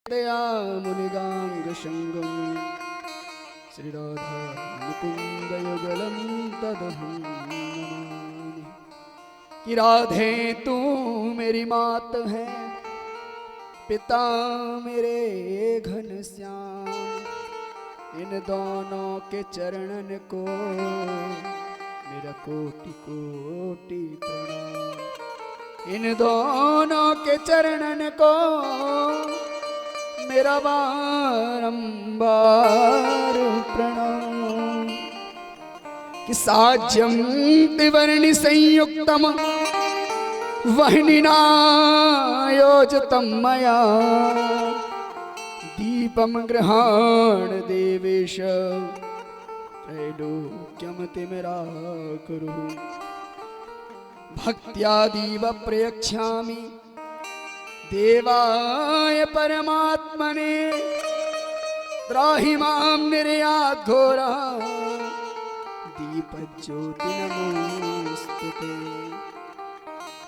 दया मुनिगांग शंगम श्री राधा मुकुंद युगलम तदहं नमामि। कि राधे तू मेरी मात है, पिता मेरे घनश्याम, इन दोनों के चरणन को मेरा कोटि कोटि प्रणाम। इन दोनों के चरणन को मेरा बारंबार प्रणाम। कि साज्यं त्रिवर्णि संयुक्तम वह्निना योजितं मया, दीपं गृहाण देवेश त्रैलोक्यं तिमिराकुरु। भक्त्यादीव प्रयच्छामि देवाय परमात्मने, त्राहि मां निर्यात् घोरा दीपज्योति नमोस्तुते।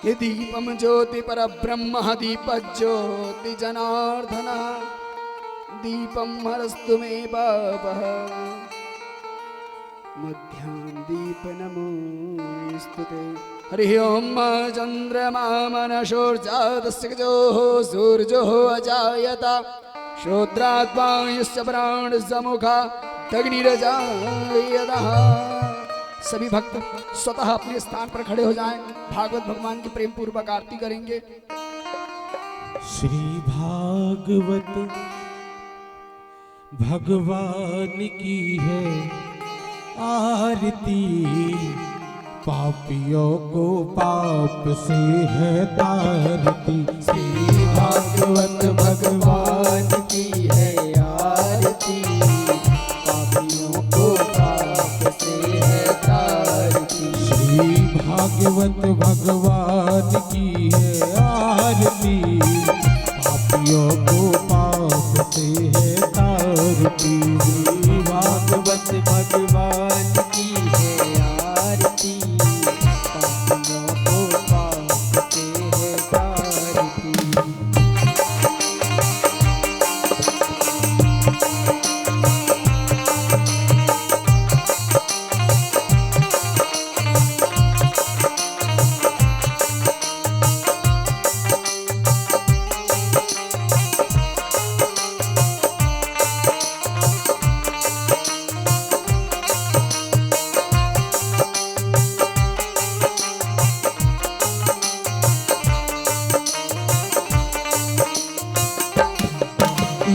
कि दीपं ज्योति परब्रह्म दीपज्योति जनार्दन, दीपं हरस्तु मे पापः मध्याह्न दीप नमोस्तुते। हरि ओम चंद्रमा मनशोर्जातस्योः सूर्योः अजायत, श्रोत्रात् वायुश्च प्राणस्य मुखात् अग्निरजायतः। सभी भक्त स्वतः अपने स्थान पर खड़े हो जाएं, भागवत भगवान की प्रेम पूर्वक आरती करेंगे। श्री भागवत भगवान की है आरती, पापियों को पाप से है तारती। श्री भागवत भगवान की है आरती, पापियों को पाप से है तारती। श्री भागवत भगवान की है आरती, पापियों को पाप से है तारती। श्री भागवत भगवान की है आरती, पापियों को पाप से है तारती।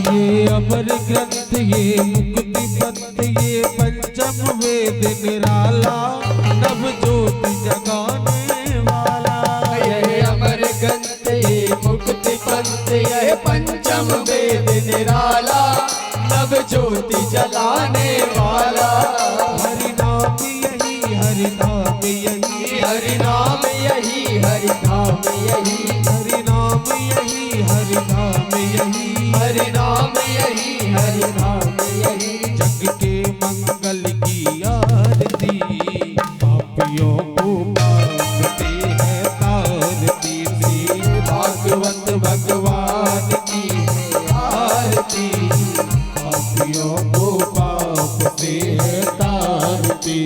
ये अमर ग्रंथ, ये मुक्ति पंथ, ये पंचम वेद निराला, नव ज्योति जगाने वाला। ये अमर ग्रंथ, ये मुक्ति पंथ, ये पंचम वेद निराला, नव ज्योति जलाने वाला। हरि नाम यही, हरि नाम यही, हरि नाम यही, हरि नाम यही, हरि नाम यही, हरि नाम यही, हरि नाम यही, हरि नाम यही। जग के मंगल की आरती, पापियों को पाप से है तारती। श्री भागवत भगवान की है आरती, पापियों को पाप से है तारती।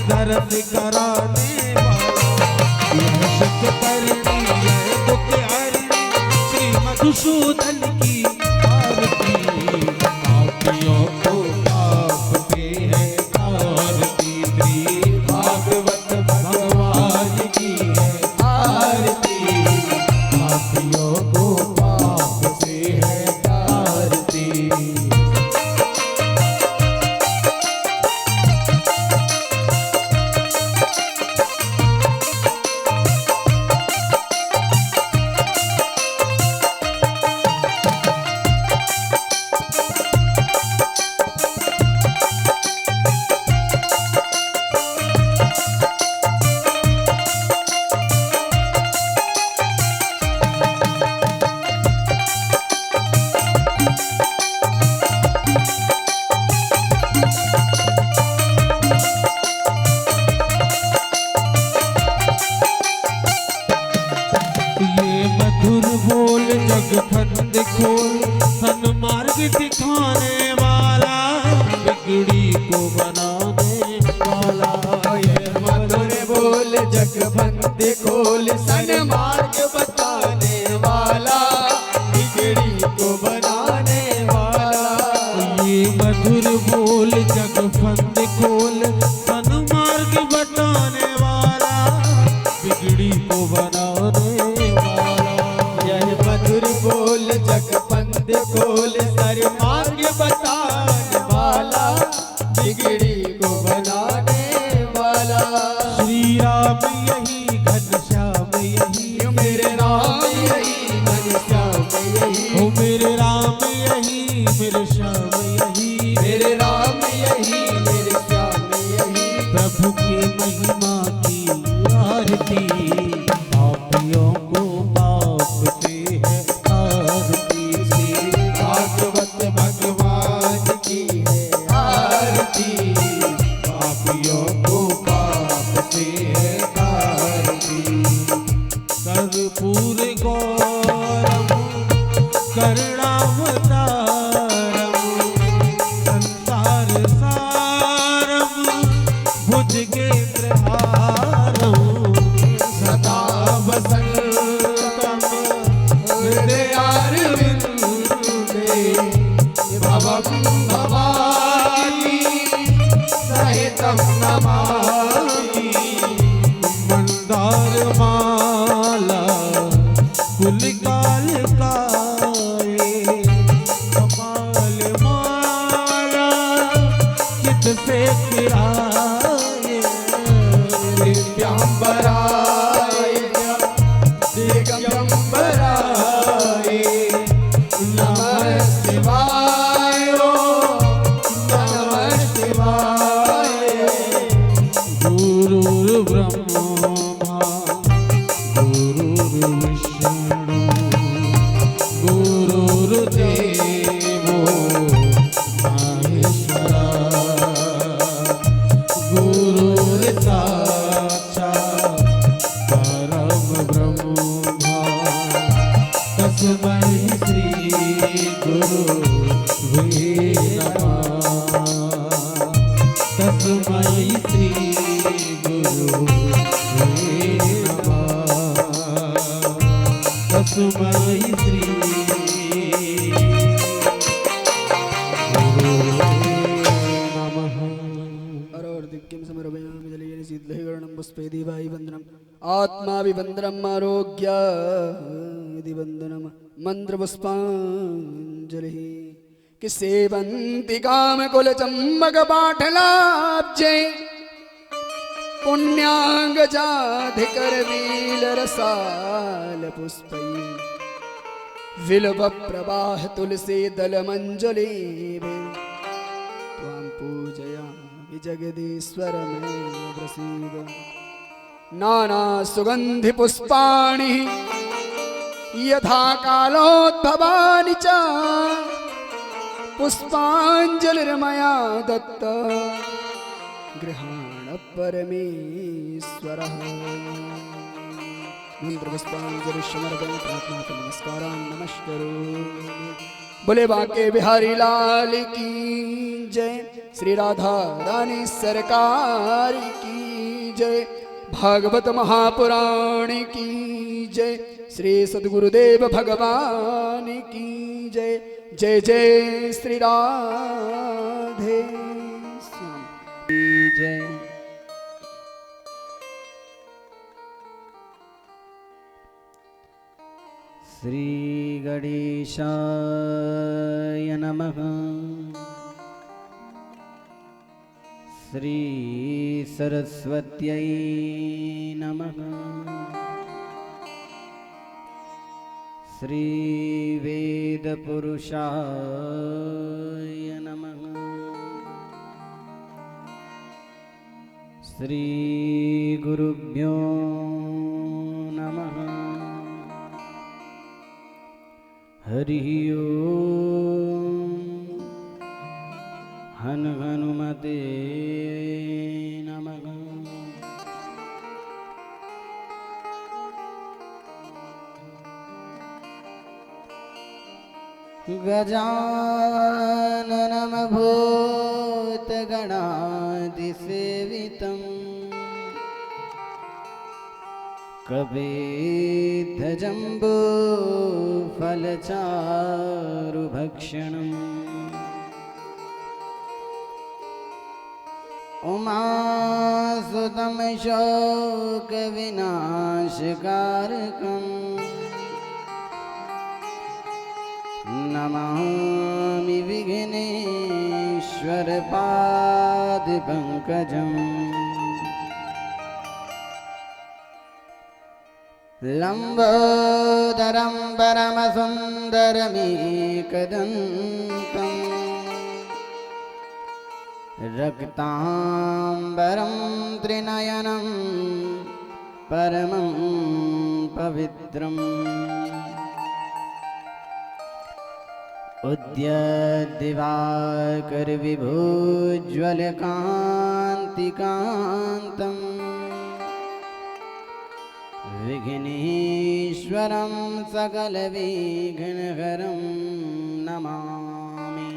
दर्द कराने वाला, यह सुख करनी है दुख हरनी, श्री मधुसूदन की आरती। पापियों को पाप से है तारती। श्री भागवत भगवान की है आरती, पापियों को पाप से ये मधुर बोल जग फंद खोल सन्मार्ग दिखाने वाला बिगड़ी को बनाने वाला। ये मधुर बोल जग बंद खोल सन्मार्ग बताने वाला बिगड़ी को बनाने वाला। ये मधुर बोल जग फंद खोल सन्मार्ग बताने वाला बिगड़ी को बनाने वाला। यह मधुर बोल जग बंद खोल सन्मार्ग बताने वाला बिगड़ी को बनाने वाला। श्री राम यही घनश्याम यही मेरे राम यही घनश्याम यही ओ मेरे राम यही मेरे श्याम यही मेरे राम यही मेरे श्याम यही। प्रभु की महिमा की आरती पापियों को पाप से है आरती। श्री भागवत भगवान की है आरती पापियों को पाप से है आरती। कर्पूर गौरम करुणावतारम संसार सारम भुजगेन्द्रहारम सदा वसन्तम हृदयारविन्दे भवं भवानी सहितं नमामि। मंदार माला कुलकाल काले कपाल माला चित से किराए दिव्यांबराय दिगंबराय नमः शिवाय नमः शिवाय। गुरुर्ब्रह्मा गुरुर्विष्णु गुरुर्देवो महेश्वरा गुरुर्साक्षात् परम ब्रह्मा तस्मै श्री गुरुवे नमः। तस्मै श्री गुरुवे नमः। तस्मै श्री गुरुवे नमः। अरोर्दिक्यं समर्पयामि जलेन शीतलैर्गणं पुष्पैः वायुवन्दनम् आत्माभिवन्दनम् आरोग्यादिवन्दनम् मन्त्रपुष्पाञ्जलिः। कि सेवन्ति कामकुलचम्बकपाटलाब्जे पुण्याङ्गजाधिकरवीलरसालपुष्पैः विलवप्रवाह तुलसी दलमञ्जलिभिः त्वां पूजयामि जगदीश्वर मे प्रसीद। नानासुगन्धिपुष्पाणि यथा कालोद्भवानि च पुष्पाञ्जलिर्मया दत्त गृहाण परमेश्वरः। मंत्रपुष्पाञ्जलि समर्पयामि प्रार्थना नमस्कारान् नमस्करोमि। बोले बांके बिहारी लाल की जय। श्री राधा रानी सरकार की जय। भागवत महापुराण की जय। श्री सद्गुरुदेव भगवान की जय। जय जय श्री राधे श्याम की जय। श्री गणेशाय नमः। श्री सरस्वत्यै नमः। श्री वेदपुरुषाय नमः। श्री गुरुभ्यो नमः। हरि ओम। हनुमते नमः। गजाननं भूतगणादिसेवितं कपिध्वजम्बूफलचारुभक्षणम् उमासुतं शोकविनाशकारकम् नमामि विघ्नेश्वरपादपङ्कजम् लम्बोदरं परमसुन्दरमेकदन्तम् रक्ताम्बरं त्रिनयनं परमं पवित्रम् उद्यद्दिवाकरविभोज्ज्वलकान्तिकान्तम् विघ्नेश्वरं सकलविघ्नहरं नमामि।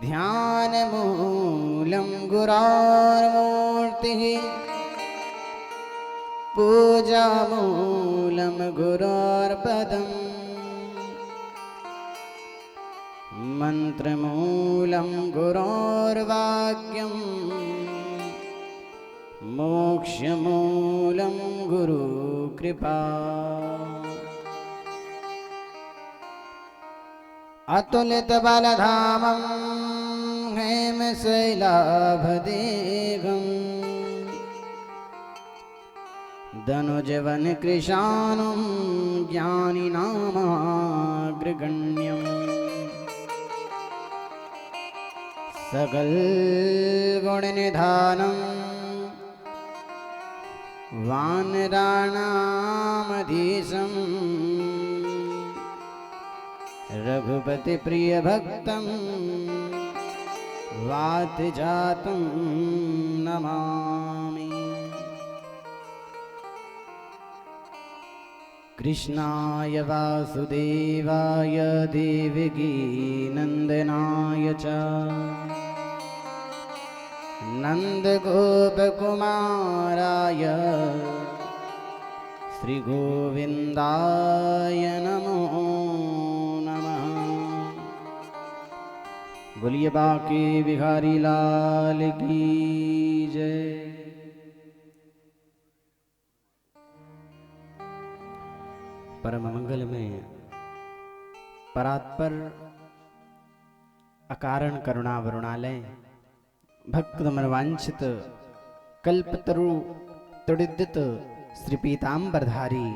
ध्यानमूलं गुरोर्मूर्तिः पूजामूलं गुरोर्पदम् मन्त्रमूलं गुरोर्वाक्यम् मोक्षमूलं गुरुकृपा अतुलितबलधामं हेमशैलाभदेहम् धनुजवनकृशानं ज्ञानिनामाग्रगण्यम् सकलगुणनिधानं वानराणामधीशं रघुपतिप्रियभक्तं वातजातं नमामि। कृष्णाय वासुदेवाय देवकी नन्दनाय च नन्दगोपकुमाराय श्रीगोविन्दाय नमो नमः। बोलिए बांके बिहारी लाल की जय। परम मंगल में परात्पर अकारण करुणा वरुणालय भक्त मनवांछित कल्पतरु तृडित श्री पीतांबरधारी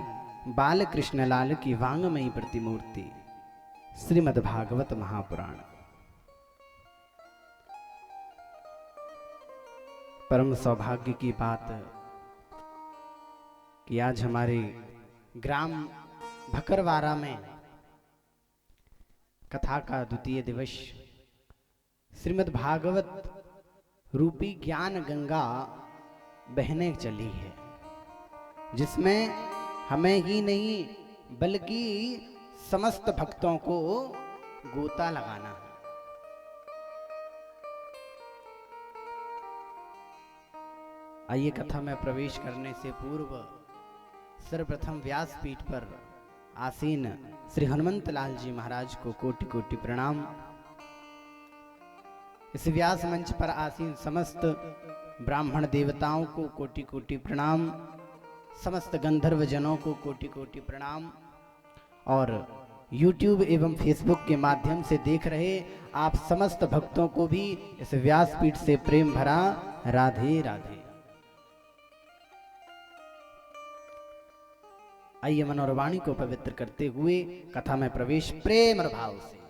बालकृष्ण लाल की वांगमयी प्रतिमूर्ति श्रीमद्भागवत महापुराण। परम सौभाग्य की बात कि आज हमारे ग्राम भकरवारा में कथा का द्वितीय दिवस श्रीमद्भागवत रूपी ज्ञान गंगा बहने चली है, जिसमें हमें ही नहीं बल्कि समस्त भक्तों को गोता लगाना है। आइए कथा में प्रवेश करने से पूर्व सर्वप्रथम व्यासपीठ पर आसीन श्री हनुमंत लाल जी महाराज को कोटि कोटि प्रणाम। इस व्यास मंच पर आसीन समस्त ब्राह्मण देवताओं को कोटि कोटि प्रणाम, समस्त गंधर्व जनों को कोटि कोटि प्रणाम और YouTube एवं Facebook के माध्यम से देख रहे आप समस्त भक्तों को भी इस व्यासपीठ से प्रेम भरा राधे राधे। आइए मन और वाणी को पवित्र करते हुए कथा में प्रवेश प्रेम और भाव से।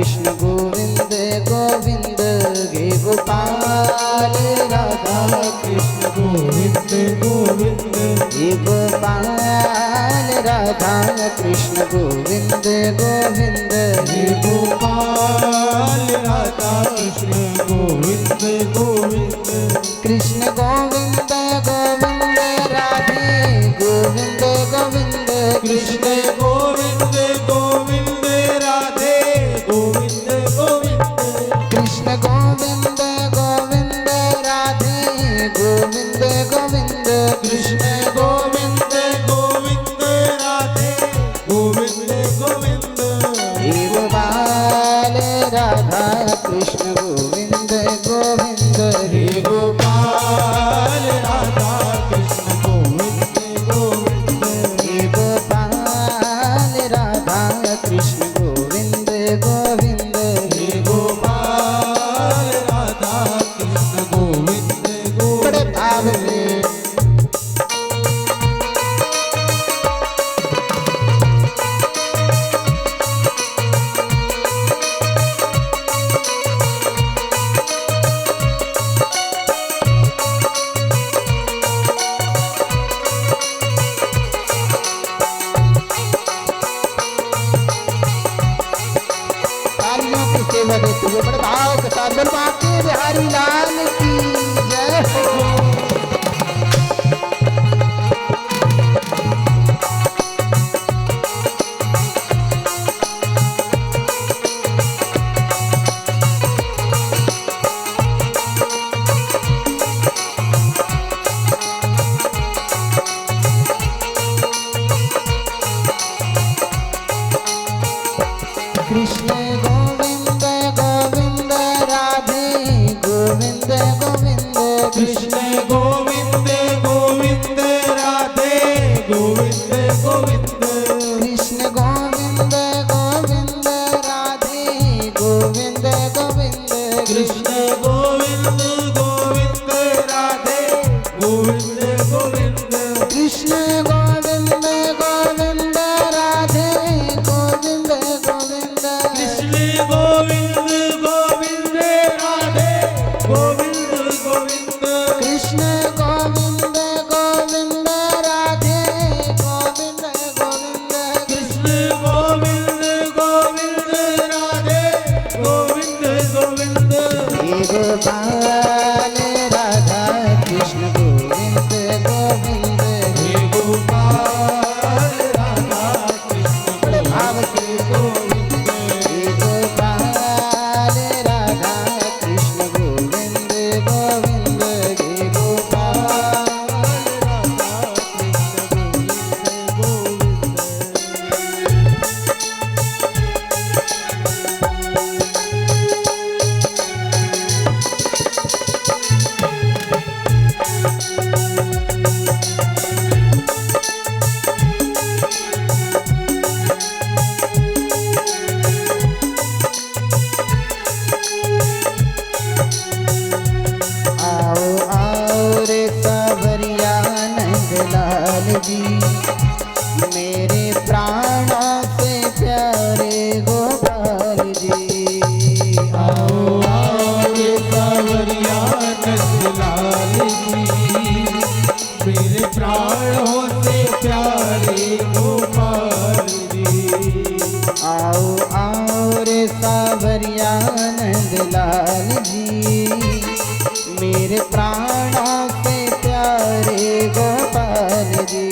कृष्ण गोविंद गोविंद हे गोपाल राधा कृष्ण गोविंद गोविंद हे गोपाल राधा कृष्ण गोविंद गोविंद हे गोपाल राधा कृष्ण गोविंद गोविंद कृष्ण गोविंद गोविंद राधे गोविंद गोविंद कृष्ण गोविंद गोविंद राधे गोविंद गोविंद कृष्ण गोविंद गोविंद राधे गोविंद गोविंद कृष्ण गोविंद गोविंद राधे गोविंद गोविंद हे गोपाल राधा कृष्ण गोविंद गोविंद हे गोपाल राधा कृष्ण गोविंद गोविंद हे गोपाल राधा कृष्ण गोविंद गोविंद हे गोपाल राधा कृष्ण गोविंद बड़े गोविंद भाव में तालियों की सेवा देते हुए बड़े भाव के साथ बनवाते बिहारी लाल की जय हो। कृष्ण गोविंद गोविंद राधे गोविंद गोविंद कृष्ण गोविंद गोविंद राधे गोविंद गोविंद कृष्ण गोविंद गोविंद राधे गोविंद गोविंद कृष्ण गोविंद गोविंद राधे गोविंद गोविंद कृष्ण गोविंद गोविंद राधे गोविंद गोविंद कृष्ण गोविंद गोविंद राधे गोविंद गोविंद कृष्ण गोविंद गोविंद राधे गोविंद गोविंद कृष्ण गोविंद गोविंद राधे गोविंद गोविंद हे गोपाल राधा कृष्ण गोविंद गोविंद हे गोपाल राधा कृष्ण बड़े भाव से गोविंद हे गोपाल राधा कृष्ण गोविंद गोविंद हे गोपाल राधा कृष्ण गोविंद गोविंद आओ आओ रे सावरिया नंदलाल जी मेरे प्राणों से प्यारे गोपाल जी आओ आओ रे सावरिया नंदलाल जी मेरे प्राणों से प्यारे गोपाल जी आओ आओ रे सावरिया नंदलाल जी मेरे प्राणों से प्यारे गोपाल जी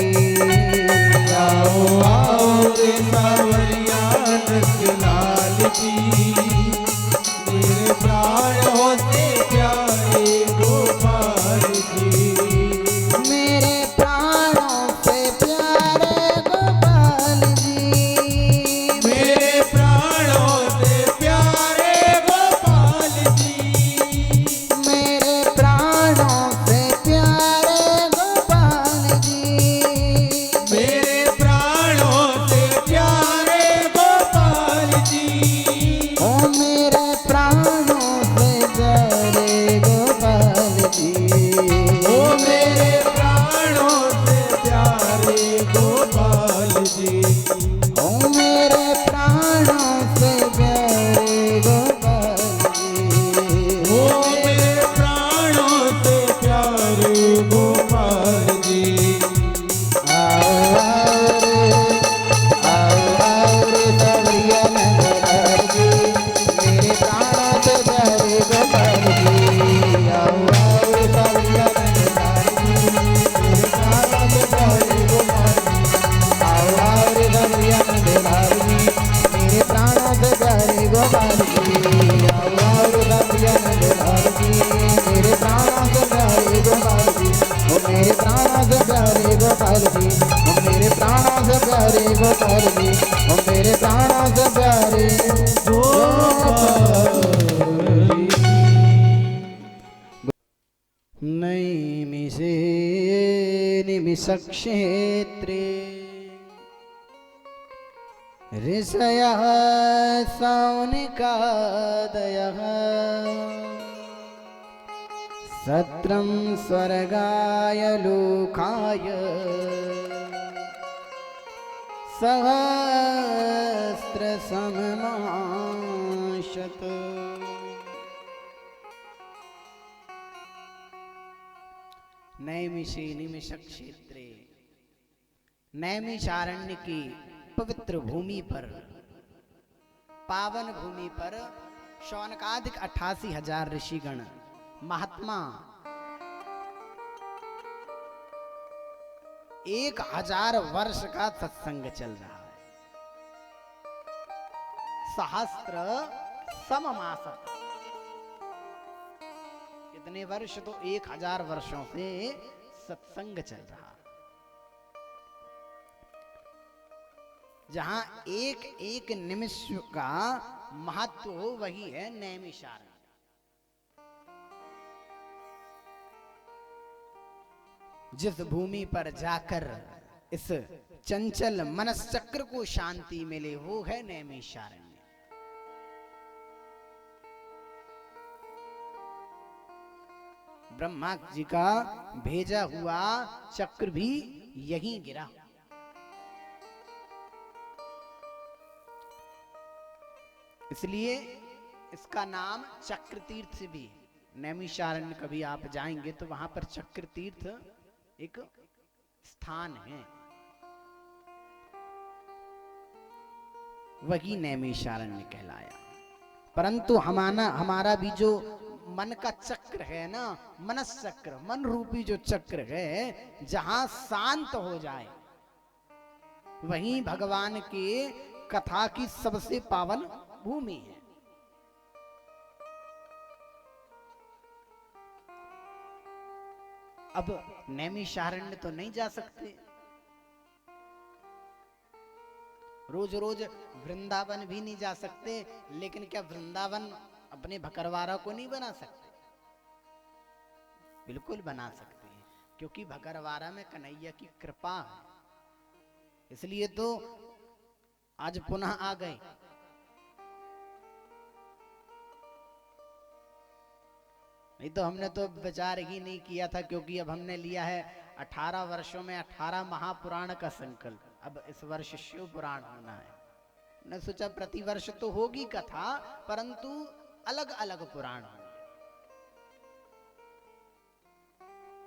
आओ आओ रे सावरिया नंदलाल जी मेरे प्राणों से प्यारे गोपाल जी मेरे प्राणों से प्यारे गोपाल जी मेरे प्राणों से प्यारे गोपाल जी मेरे प्राणों से को कर दी वो मेरे प्राणों से प्यारे जो नैमिषे निमिषक्षेत्रे ऋषयः सौनिकादयः सत्रं स्वर्गाय लोकाय सहस्रसममाशत् नैमिषे निमिषक्षेत्रे नैमिषारण्य की पवित्र भूमि पर पावन भूमि पर शौनकादिक 88,000 ऋषिगण महात्मा 1,000 वर्ष का सत्संग चल रहा है। सहस्त्र सममास कितने वर्ष तो 1,000 वर्षों से सत्संग चल रहा है। जहां एक एक निमिष का महत्व हो वही है नैमिषारण्य। जिस भूमि पर जाकर इस चंचल मनश्चक्र को शांति मिले वो है नैमिषारण्य। ब्रह्मा जी का भेजा हुआ चक्र भी यहीं गिरा। इसलिए इसका नाम चक्र तीर्थ भी। नैमिषारण्य कभी आप जाएंगे तो वहां पर चक्र तीर्थ एक स्थान है, वही नैमिषारण्य कहलाया। परंतु हमारा भी जो मन का चक्र है ना, मनश्चक्र, मन रूपी जो चक्र है, जहां शांत हो जाए वहीं भगवान के कथा की सबसे पावन भूमि है। अब नैमिषारण्य तो नहीं जा सकते, रोज रोज वृंदावन भी नहीं जा सकते, लेकिन क्या वृंदावन अपने भकरवारा को नहीं बना सकते? बिल्कुल बना सकते हैं, क्योंकि भकरवारा में कन्हैया की कृपा है। इसलिए तो आज पुनः आ गए। नहीं तो हमने तो विचार ही नहीं किया था, क्योंकि अब हमने लिया है 18 वर्षों में 18 महापुराण का संकल्प। अब इस वर्ष शिव पुराण होना है। मैंने सोचा प्रति वर्ष तो होगी कथा, परंतु अलग अलग पुराण होंगे।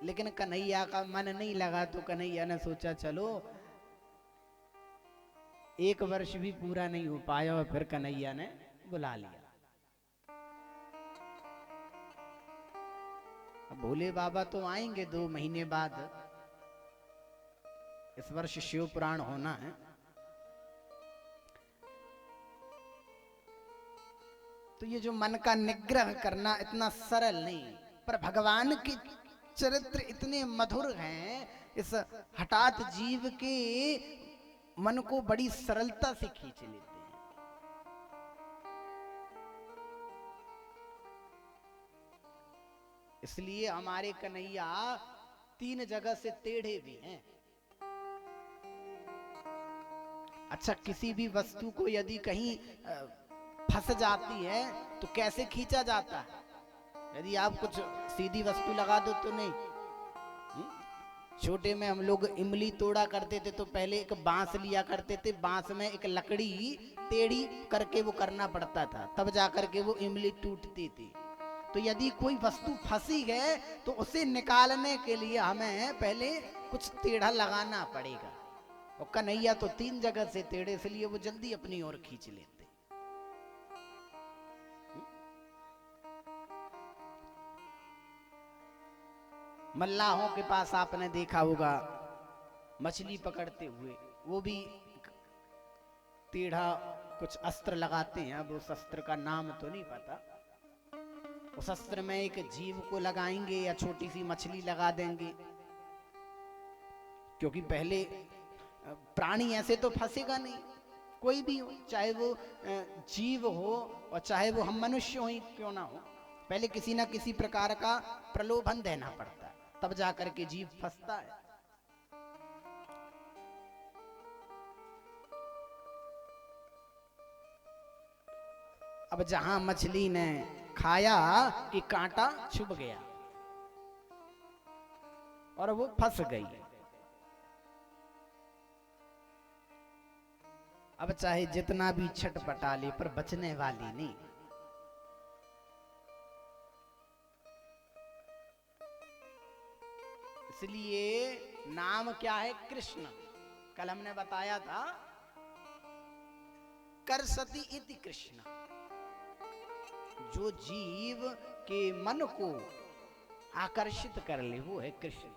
लेकिन कन्हैया का मन नहीं लगा, तो कन्हैया ने सोचा चलो एक वर्ष भी पूरा नहीं हो पाया, और फिर कन्हैया ने बुला लिया। अब भोले बाबा तो आएंगे 2 महीने बाद। इस वर्ष शिव पुराण होना है। तो ये जो मन का निग्रह करना इतना सरल नहीं, पर भगवान के चरित्र इतने मधुर हैं, इस हठात जीव के मन को बड़ी सरलता से खींच लेते हैं। इसलिए हमारे कन्हैया 3 जगह से टेढ़े भी हैं। अच्छा, किसी भी वस्तु को यदि कहीं फंस जाती है तो कैसे खींचा जाता है? यदि आप कुछ सीधी वस्तु लगा दो तो नहीं। छोटे में हम लोग इमली तोड़ा करते थे तो पहले एक बांस लिया करते थे, बांस में एक लकड़ी टेढ़ी करके वो करना पड़ता था, तब जाकर के वो इमली टूटती थी। तो यदि कोई वस्तु फंसी है तो उसे निकालने के लिए हमें पहले कुछ टेढ़ा लगाना पड़ेगा। और कन्हैया तो 3 जगह से टेढ़े, इसलिए वो जल्दी अपनी ओर खींच लेते। मल्लाहों के पास आपने देखा होगा मछली पकड़ते हुए, वो भी टेढ़ा कुछ अस्त्र लगाते हैं। अब उस अस्त्र का नाम तो नहीं पता। उस अस्त्र में एक जीव को लगाएंगे या छोटी सी मछली लगा देंगे, क्योंकि पहले प्राणी ऐसे तो फंसेगा नहीं, कोई भी हो, चाहे वो जीव हो और चाहे वो हम मनुष्य हो ही क्यों ना हो, पहले किसी ना किसी प्रकार का प्रलोभन देना पड़ता है, तब जाकर के जीव फंसता है। अब जहां मछली ने खाया कि कांटा छुप गया और वो फंस गई। अब चाहे जितना भी छटपटा ले पर बचने वाली नहीं। इसलिए नाम क्या है? कृष्ण। कल हमने बताया था करसति इति कृष्ण। जो जीव के मन को आकर्षित कर ले वो है कृष्ण।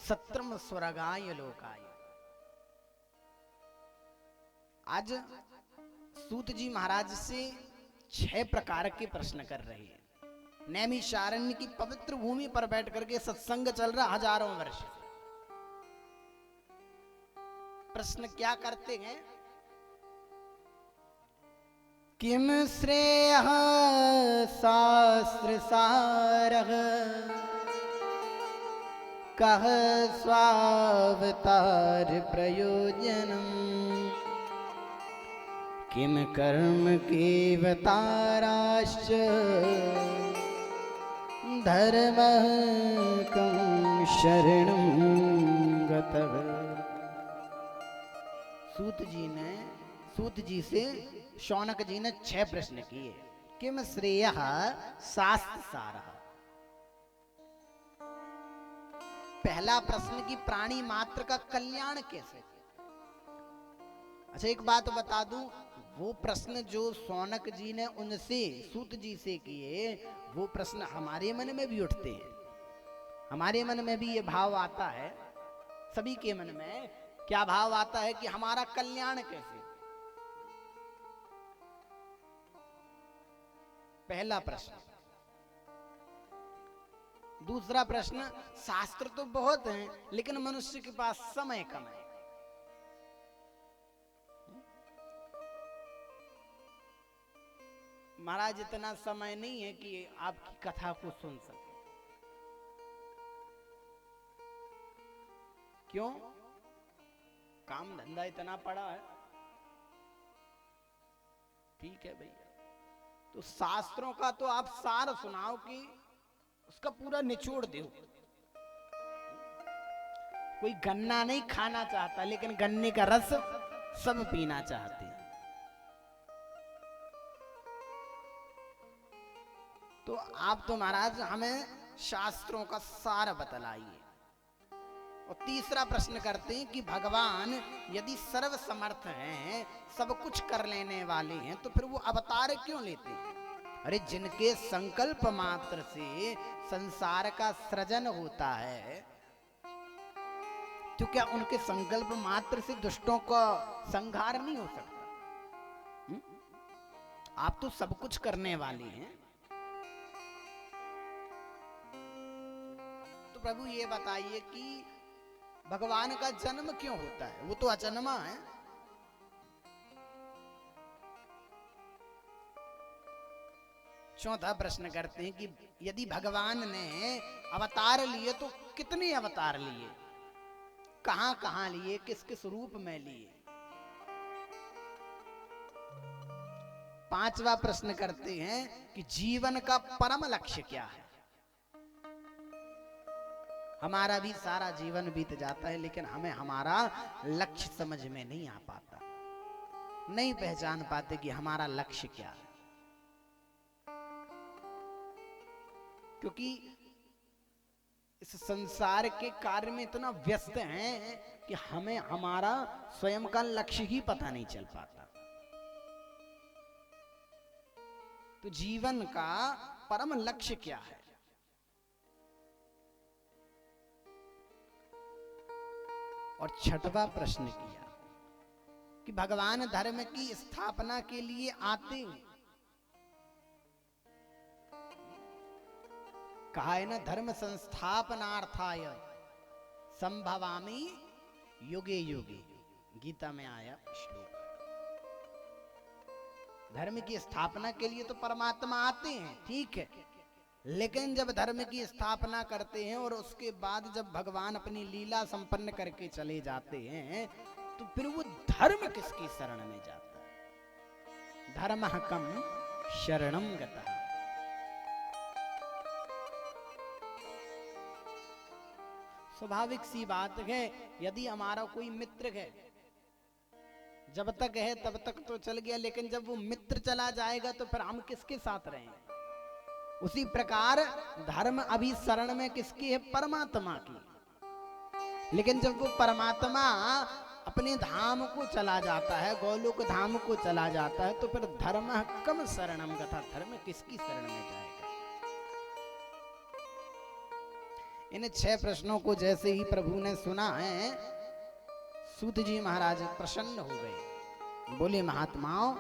सत्रम स्वर्गाय लोकाय। आज सूत जी महाराज से 6 प्रकार के प्रश्न कर रहे हैं। नैमिषारण्य की पवित्र भूमि पर बैठ करके सत्संग चल रहा हजारों वर्ष। प्रश्न क्या करते हैं? किम श्रेयः शास्त्र सारः कः स्वावतार प्रयोजनम् किम कर्म केवताराश्च धर्मः कं शरणं गतः। सूत जी से शौनक जी ने 6 प्रश्न किए। किम श्रेयः शास्त्र सारः। पहला प्रश्न कि प्राणी मात्र का कल्याण कैसे। अच्छा एक बात बता दूं, वो प्रश्न जो शौनक जी ने उनसे सूत जी से किए वो प्रश्न हमारे मन में भी उठते हैं। हमारे मन में भी ये भाव आता है, सभी के मन में क्या भाव आता है कि हमारा कल्याण कैसे। पहला प्रश्न। दूसरा प्रश्न, शास्त्र तो बहुत हैं लेकिन मनुष्य के पास समय कम है। महाराज इतना समय नहीं है कि आपकी कथा को सुन सके। क्यों? काम धंधा इतना पड़ा है। ठीक है भैया, तो शास्त्रों का तो आप सार सुनाओ कि उसका पूरा निचोड़ दो। कोई गन्ना नहीं खाना चाहता लेकिन गन्ने का रस सब पीना चाहते हैं। तो आप तो महाराज हमें शास्त्रों का सार बतलाइए। और तीसरा प्रश्न करते हैं कि भगवान यदि सर्व समर्थ हैं, सब कुछ कर लेने वाले हैं, तो फिर वो अवतार क्यों लेते हैं? अरे जिनके संकल्प मात्र से संसार का सृजन होता है, तो क्या उनके संकल्प मात्र से दुष्टों का संहार नहीं हो सकता? आप तो सब कुछ करने वाले हैं। तो प्रभु ये बताइए कि भगवान का जन्म क्यों होता है? वो तो अजन्मा है। चौथा प्रश्न करते हैं कि यदि भगवान ने अवतार लिए तो कितने अवतार लिए, कहां कहां लिए, किस किस रूप में लिए। पांचवा प्रश्न करते हैं कि जीवन का परम लक्ष्य क्या है। हमारा भी सारा जीवन बीत जाता है लेकिन हमें हमारा लक्ष्य समझ में नहीं आ पाता, नहीं पहचान पाते कि हमारा लक्ष्य क्या है। क्योंकि इस संसार के कार्य में इतना व्यस्त हैं कि हमें हमारा स्वयं का लक्ष्य ही पता नहीं चल पाता। तो जीवन का परम लक्ष्य क्या है? और छठवां प्रश्न किया कि भगवान धर्म की स्थापना के लिए आते हैं, कहा है ना, धर्म संस्थापनार्थाय संभवामि युगे युगे, गीता में आया श्लोक। धर्म की स्थापना के लिए तो परमात्मा आते हैं, ठीक है, लेकिन जब धर्म की स्थापना करते हैं और उसके बाद जब भगवान अपनी लीला संपन्न करके चले जाते हैं, तो फिर वो धर्म किसकी शरण में जाता है? धर्मः कम शरणं गतः। स्वाभाविक सी बात है, यदि हमारा कोई मित्र है, जब तक है तब तक तो चल गया, लेकिन जब वो मित्र चला जाएगा तो फिर हम किसके साथ रहेंगे? उसी प्रकार धर्म अभी शरण में किसकी है? परमात्मा की। लेकिन जब वो परमात्मा अपने धाम को चला जाता है, गोलोक धाम को चला जाता है, तो फिर धर्म कम शरणम गतः, धर्म किसकी शरण में जाएगा? इन 6 प्रश्नों को जैसे ही प्रभु ने सुना है, सूत जी महाराज प्रसन्न हो गए। बोले, महात्माओं,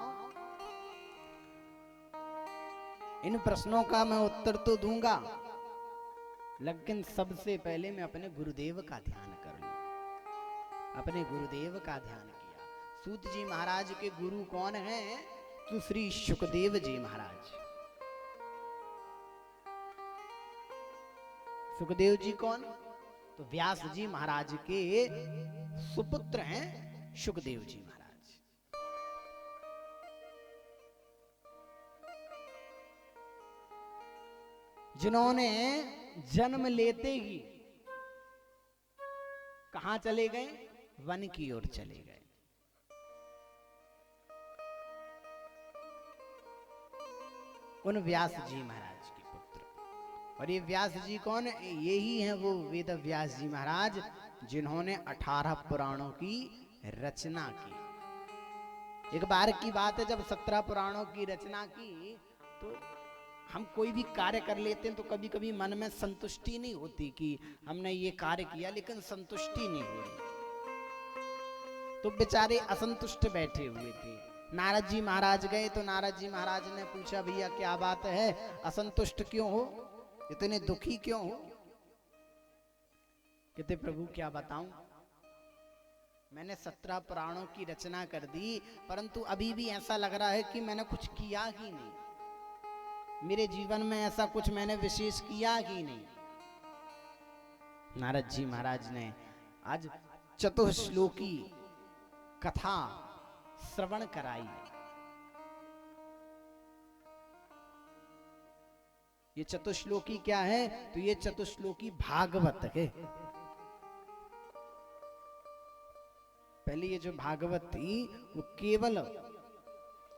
इन प्रश्नों का मैं उत्तर तो दूंगा, लेकिन सबसे पहले मैं अपने गुरुदेव का ध्यान कर लूं। अपने गुरुदेव का ध्यान किया। सूत जी महाराज के गुरु कौन हैं? तो श्री शुकदेव जी महाराज। सुखदेव जी कौन? तो व्यास जी महाराज के सुपुत्र हैं शुकदेव जी महाराज। जिन्होंने जन्म लेते ही कहां चले गए? वन की ओर चले गए। उन व्यास जी महाराज के पुत्र। और ये व्यास जी कौन? यही हैं वो वेद व्यास जी महाराज, जिन्होंने 18 पुराणों की रचना की। एक बार की बात है, जब 17 पुराणों की रचना की, तो हम कोई भी कार्य कर लेते हैं तो कभी कभी मन में संतुष्टि नहीं होती कि हमने ये कार्य किया, लेकिन संतुष्टि नहीं हो रही, तो बेचारे असंतुष्ट बैठे हुए थे। नारद जी महाराज गए तो नारद जी महाराज ने पूछा, भैया क्या बात है, असंतुष्ट क्यों हो, इतने दुखी क्यों हो? कहते, प्रभु क्या बताऊं, मैंने 17 पुराणों की रचना कर दी, परंतु अभी भी ऐसा लग रहा है कि मैंने कुछ किया ही नहीं, मेरे जीवन में ऐसा कुछ मैंने विशेष किया ही नहीं। नारद जी महाराज ने आज चतुश्लोकी कथा श्रवण कराई। ये चतुश्लोकी क्या है? तो ये चतुश्लोकी भागवत है। पहले ये जो भागवत थी वो केवल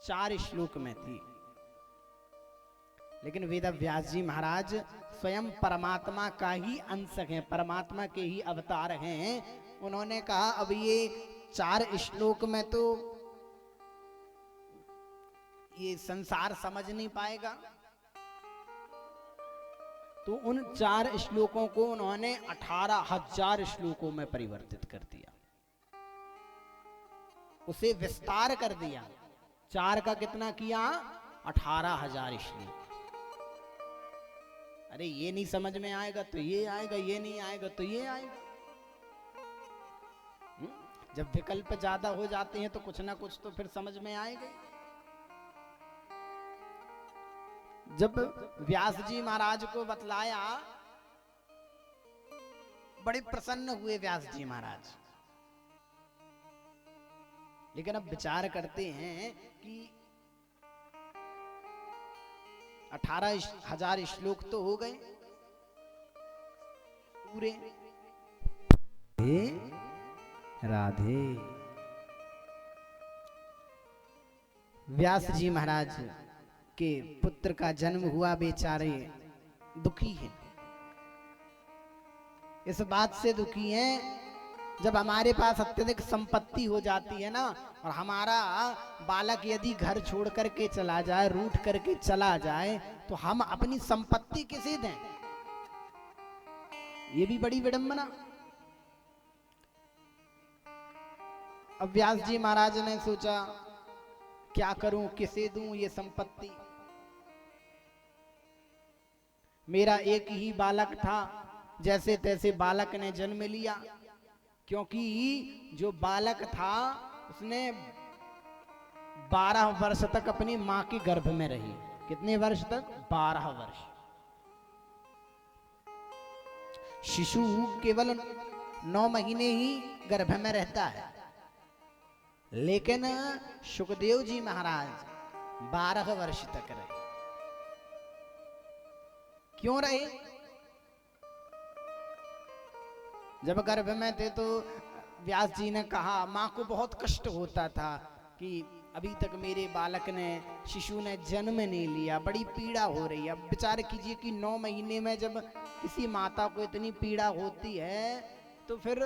4 श्लोक में थी, लेकिन वेद व्यास जी महाराज स्वयं परमात्मा का ही अंश हैं, परमात्मा के ही अवतार हैं। उन्होंने कहा, अब ये 4 श्लोक में तो ये संसार समझ नहीं पाएगा, तो उन 4 श्लोकों को उन्होंने 18,000 श्लोकों में परिवर्तित कर दिया, उसे विस्तार कर दिया। 4 का कितना किया? 18,000 श्लोक। अरे ये नहीं समझ में आएगा तो ये आएगा, ये नहीं आएगा तो ये आएगा। जब विकल्प ज्यादा हो जाते हैं तो कुछ ना कुछ तो फिर समझ में आएगा। जब व्यास जी महाराज को बतलाया, बड़े प्रसन्न हुए व्यास जी महाराज, लेकिन अब विचार करते हैं कि 18,000 श्लोक तो हो गए पूरे। राधे। व्यास जी महाराज के पुत्र का जन्म हुआ, बेचारे दुखी हैं। इस बात से दुखी हैं, जब हमारे पास अत्यधिक संपत्ति हो जाती है ना, और हमारा बालक यदि घर छोड़ करके चला जाए, रूठ करके चला जाए, तो हम अपनी संपत्ति किसे दें? ये भी बड़ी विडंबना। अब व्यास जी महाराज ने सोचा, क्या करूं, किसे दूं ये संपत्ति? मेरा एक ही बालक था, जैसे तैसे बालक ने जन्म लिया। क्योंकि जो बालक था उसने 12 वर्ष तक अपनी मां के गर्भ में रही। कितने वर्ष तक? 12 वर्ष। शिशु केवल 9 महीने ही गर्भ में रहता है, लेकिन सुखदेव जी महाराज 12 वर्ष तक रहे। क्यों रहे? जब गर्भ में थे तो व्यास जी ने कहा, मां को बहुत कष्ट होता था कि अभी तक मेरे बालक ने, शिशु ने जन्म नहीं लिया, बड़ी पीड़ा हो रही है। अब विचार कीजिए कि 9 महीने में जब किसी माता को इतनी पीड़ा होती है तो फिर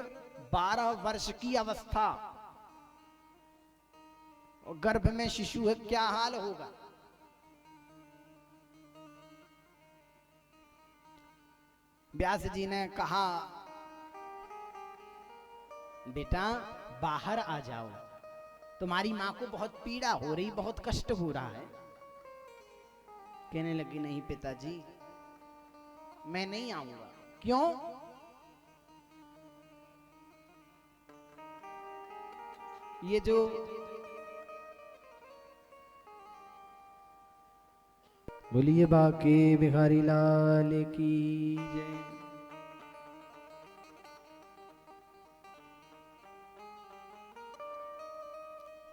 12 वर्ष की अवस्था और गर्भ में शिशु है, क्या हाल होगा। व्यास जी ने कहा, बेटा बाहर आ जाओ, तुम्हारी मां को बहुत पीड़ा हो रही, बहुत कष्ट हो रहा है। कहने लगी, नहीं पिताजी मैं नहीं आऊंगा। क्यों? ये जो बोलिए बाके बिहारी लाल की जय।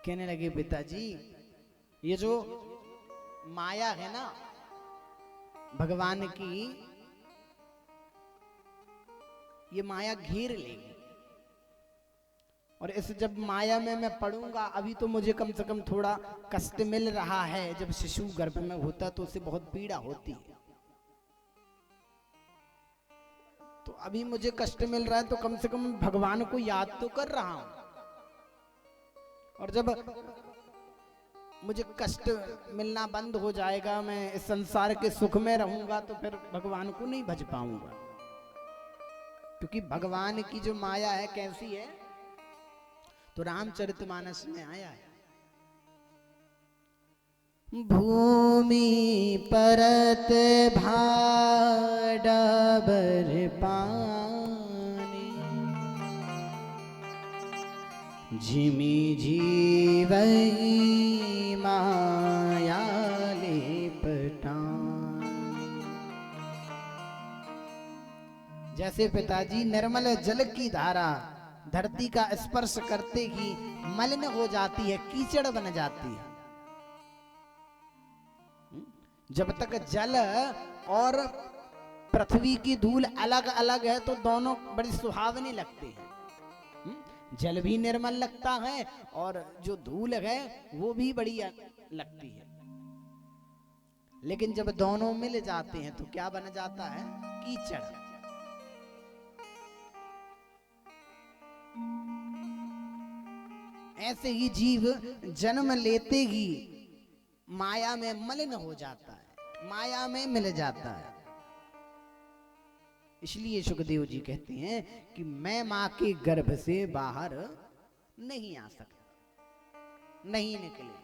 कहने लगे, पिताजी ये जो माया है ना भगवान की, ये माया घेर लेगी, और इस जब माया में मैं पढ़ूंगा, अभी तो मुझे कम से कम थोड़ा कष्ट मिल रहा है। जब शिशु गर्भ में होता तो उसे बहुत पीड़ा होती है, तो अभी मुझे कष्ट मिल रहा है तो कम से कम भगवान को याद तो कर रहा हूं। और जब मुझे कष्ट मिलना बंद हो जाएगा, मैं इस संसार के सुख में रहूंगा, तो फिर भगवान को नहीं भज पाऊंगा। क्योंकि भगवान की जो माया है कैसी है, तो रामचरितमानस में आया है, भूमि परत भाडाबर पानी, झिमी जीवई माया लेपटान। जैसे पिताजी निर्मल जल की धारा धरती का स्पर्श करते ही मलिन हो जाती है, कीचड़ बन जाती है। जब तक जल और पृथ्वी की धूल अलग अलग है तो दोनों बड़ी सुहावनी लगते हैं। जल भी निर्मल लगता है और जो धूल है वो भी बड़ी लगती है। लेकिन जब दोनों मिल जाते हैं तो क्या बन जाता है? कीचड़। ऐसे ही जीव जन्म लेते ही माया में मलिन हो जाता है, माया में मिल जाता है। इसलिए सुखदेव जी कहते हैं कि मैं मां के गर्भ से बाहर नहीं आ सकता, नहीं निकले।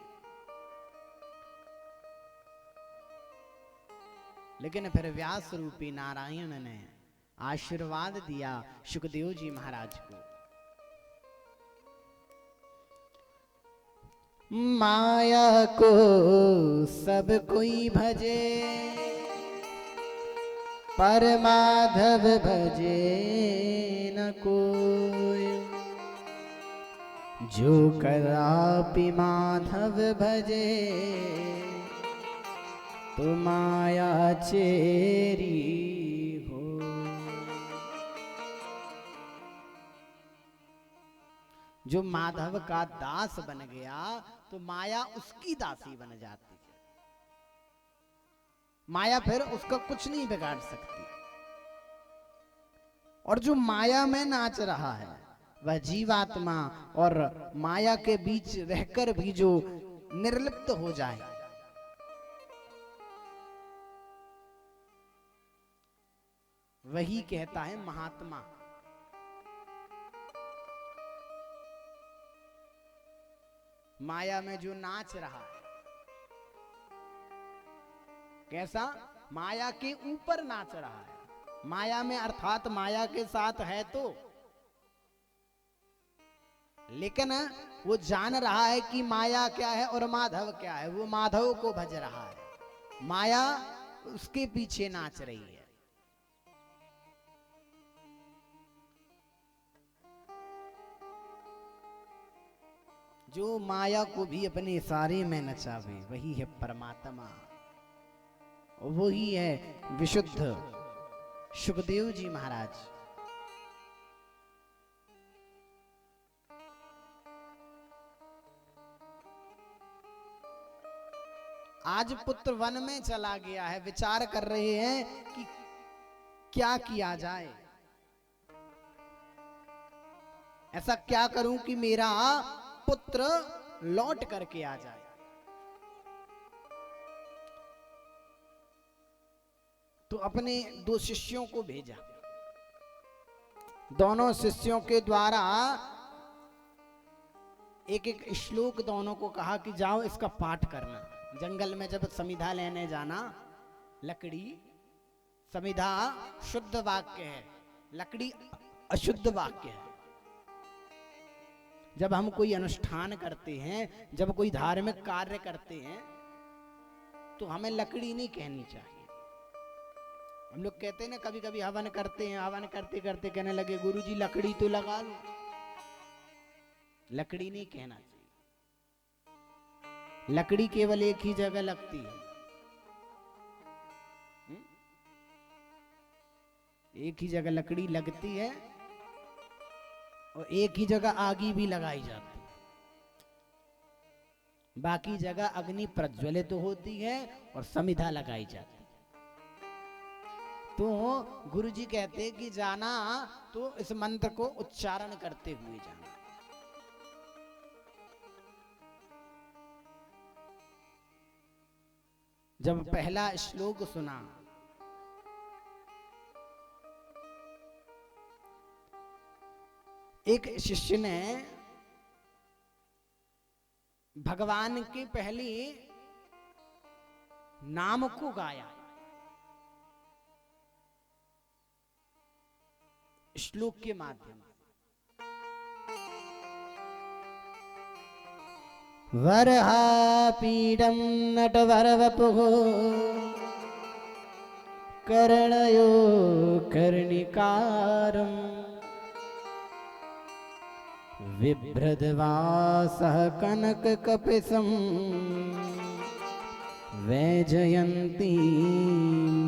लेकिन फिर व्यास रूपी नारायण ने आशीर्वाद दिया सुखदेव जी महाराज को। माया को सब कोई भजे, पर माधव भजे न कोई। जो कदापि माधव भजे, तो माया चेरी हो। जो माधव का दास बन गया तो माया उसकी दासी बन जाती है। माया फिर उसका कुछ नहीं बिगाड़ सकती। और जो माया में नाच रहा है वह जीवात्मा और माया के बीच रहकर भी जो निर्लिप्त हो जाए, वही कहता है महात्मा। माया में जो नाच रहा है, कैसा? माया के ऊपर नाच रहा है, माया में अर्थात माया के साथ है तो, लेकिन वो जान रहा है कि माया क्या है और माधव क्या है। वो माधव को भज रहा है, माया उसके पीछे नाच रही है। जो माया को भी अपने इशारे में नचावे वही है परमात्मा, वही है विशुद्ध सुखदेव जी महाराज। आज पुत्र वन में चला गया है, विचार कर रहे हैं कि क्या किया जाए, ऐसा क्या करूं कि मेरा पुत्र लौट करके आ जाए। तो अपने दो शिष्यों को भेजा, दोनों शिष्यों के द्वारा एक एक श्लोक दोनों को कहा कि जाओ इसका पाठ करना। जंगल में जब समिधा लेने जाना, लकड़ी, समिधा शुद्ध वाक्य है, लकड़ी अशुद्ध वाक्य है। जब हम कोई अनुष्ठान करते हैं, जब कोई धार्मिक कार्य करते हैं, तो हमें लकड़ी नहीं कहनी चाहिए। हम लोग कहते हैं ना, कभी कभी हवन करते हैं, हवन करते करते कहने लगे गुरुजी लकड़ी तो लगा लो। लकड़ी नहीं कहना चाहिए, लकड़ी केवल एक ही जगह लगती है। एक ही जगह लकड़ी लगती है और एक ही जगह आगी भी लगाई जाती है, बाकी जगह अग्नि प्रज्वलित तो होती है और समिधा लगाई जाती है। तो गुरुजी कहते हैं कि जाना तो इस मंत्र को उच्चारण करते हुए जाना। जब पहला श्लोक सुना, एक शिष्य ने भगवान के पहले नाम को गाया, श्लोक के माध्यम से। वरहापीडं नटवरवपुः कर्णयो कर्णिकारम् बिभ्रद्वासः कनककपिशं वैजयन्तीं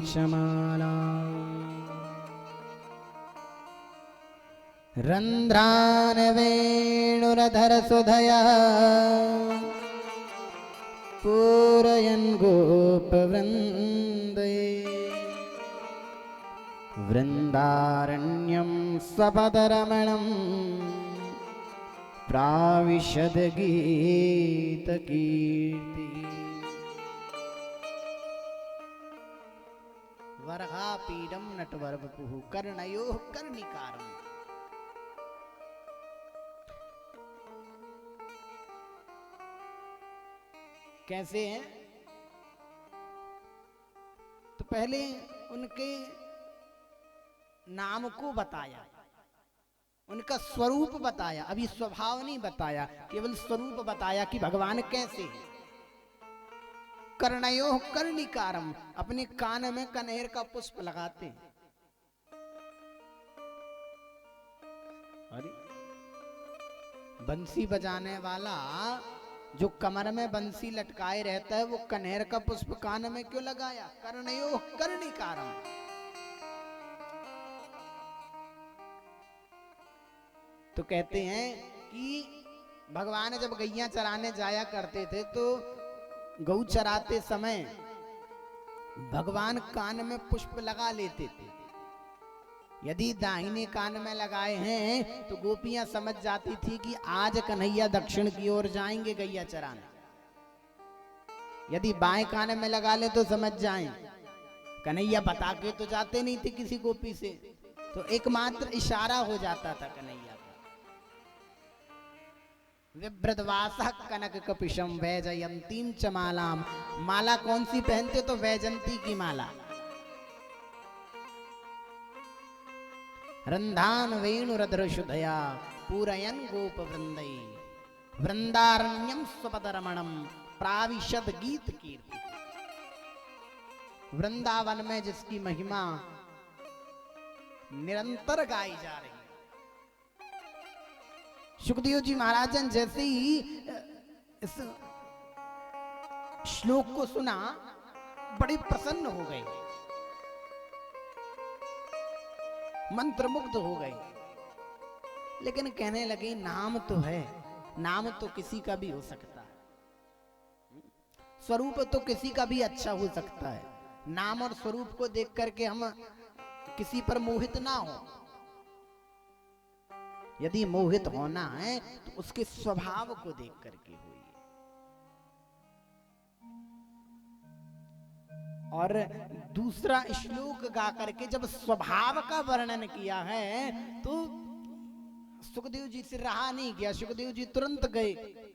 शमालाम् रन्ध्रान् वेणुरधरसुधया पूरयन् गोपवृन्दे वृन्दारण्यं स्वपदरमणं प्राविशद गीतकीर्ति। वरहापीडं नटवरवपुः कर्णयोः कर्णिकारम्। कैसे हैं? तो पहले उनके नाम को बताया, उनका स्वरूप बताया, अभी स्वभाव नहीं बताया, केवल स्वरूप बताया कि भगवान कैसे हैं। कर्णयोः कर्णिकारम, अपने कान में कनेर का पुष्प लगाते हैं। अरे बंसी बजाने वाला जो कमर में बंसी लटकाए रहता है, वो कनेर का पुष्प कान में क्यों लगाया? कर्णयोः कर्णिकारम। तो कहते हैं कि भगवान जब गैया चराने जाया करते थे तो गौ चराते समय भगवान कान में पुष्प लगा लेते थे। यदि दाहिने कान में लगाए हैं तो गोपियां समझ जाती थी कि आज कन्हैया दक्षिण की ओर जाएंगे गैया चराने। यदि बाएं कान में लगा ले तो समझ जाएं कन्हैया बता के तो जाते नहीं थे किसी गोपी से, तो एकमात्र इशारा हो जाता था कन्हैया का। विभ्रद्वासः कनक कपिशम वैजयंतीम च मालाम। माला कौन सी पहनते? तो वैजंती की माला। रंधान वेणुरद्रशुधया पूरयन गोप वृंदई वृंदारण्यम स्वपदरमणम प्राविशद गीत कीर्ति। वृंदावन में जिसकी महिमा निरंतर गाई जा रही है। सुखदेव जी महाराजन जैसे ही इस श्लोक को सुना बड़े प्रसन्न हो गए, मंत्रमुग्ध हो गए, लेकिन कहने लगे नाम तो है, नाम तो किसी का भी हो सकता है, स्वरूप तो किसी का भी अच्छा हो सकता है। नाम और स्वरूप को देख करके हम किसी पर मोहित ना हो। यदि मोहित होना है तो उसके स्वभाव को देख करके होइए। और दूसरा श्लोक गा करके जब स्वभाव का वर्णन किया है तो सुखदेव जी से रहा नहीं गया। सुखदेव जी तुरंत गए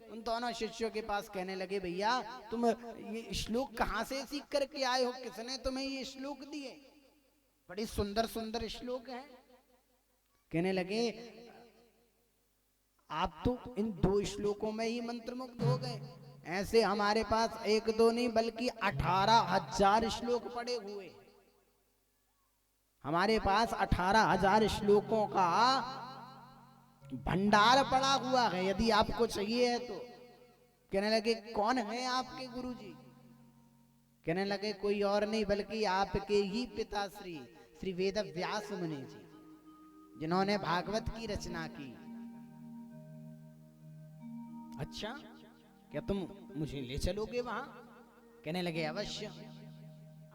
उन दोनों शिष्यों के पास, कहने लगे भैया तुम ये श्लोक कहां से सीख करके आए हो, किसने तुम्हें ये श्लोक दिए? बड़ी सुंदर सुंदर श्लोक हैं। कहने लगे आप तो इन 2 श्लोकों में ही मंत्रमुग्ध हो गए, ऐसे हमारे पास 1-2 नहीं बल्कि 18,000 श्लोक पड़े हुए। हमारे पास 18,000 श्लोकों का भंडार पड़ा हुआ है, यदि आपको चाहिए है तो। कहने लगे कौन है आपके गुरुजी? कहने लगे कोई और नहीं बल्कि आपके ही पिता श्री वेद व्यास मुनि जी, जिन्होंने भागवत की रचना की। अच्छा, क्या तुम मुझे ले चलोगे वहां? कहने लगे अवश्य,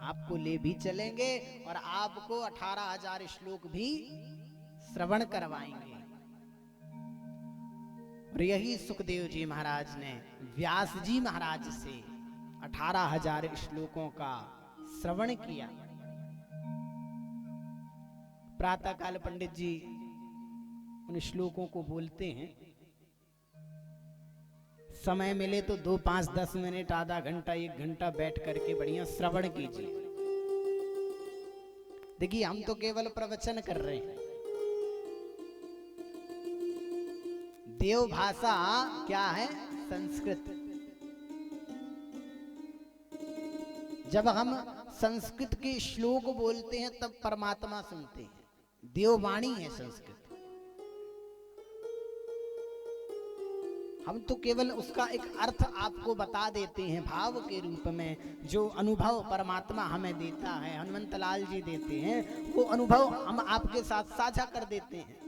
आपको ले भी चलेंगे और आपको 18,000 श्लोक भी श्रवण करवाएंगे। और यही सुखदेव जी महाराज ने व्यास जी महाराज से 18,000 श्लोकों का श्रवण किया। प्रातः काल पंडित जी उन श्लोकों को बोलते हैं, समय मिले तो 2, 5, 10 मिनट, आधा घंटा, 1 घंटा बैठ करके बढ़िया श्रवण कीजिए। देखिए हम तो केवल प्रवचन कर रहे हैं। देव भाषा क्या है? संस्कृत। जब हम संस्कृत के श्लोक बोलते हैं तब परमात्मा सुनते हैं। देववाणी है संस्कृत। हम तो केवल उसका एक अर्थ आपको बता देते हैं भाव के रूप में। जो अनुभव परमात्मा हमें देता है, हनुमंत लाल जी देते हैं, वो अनुभव हम आपके साथ साझा कर देते हैं।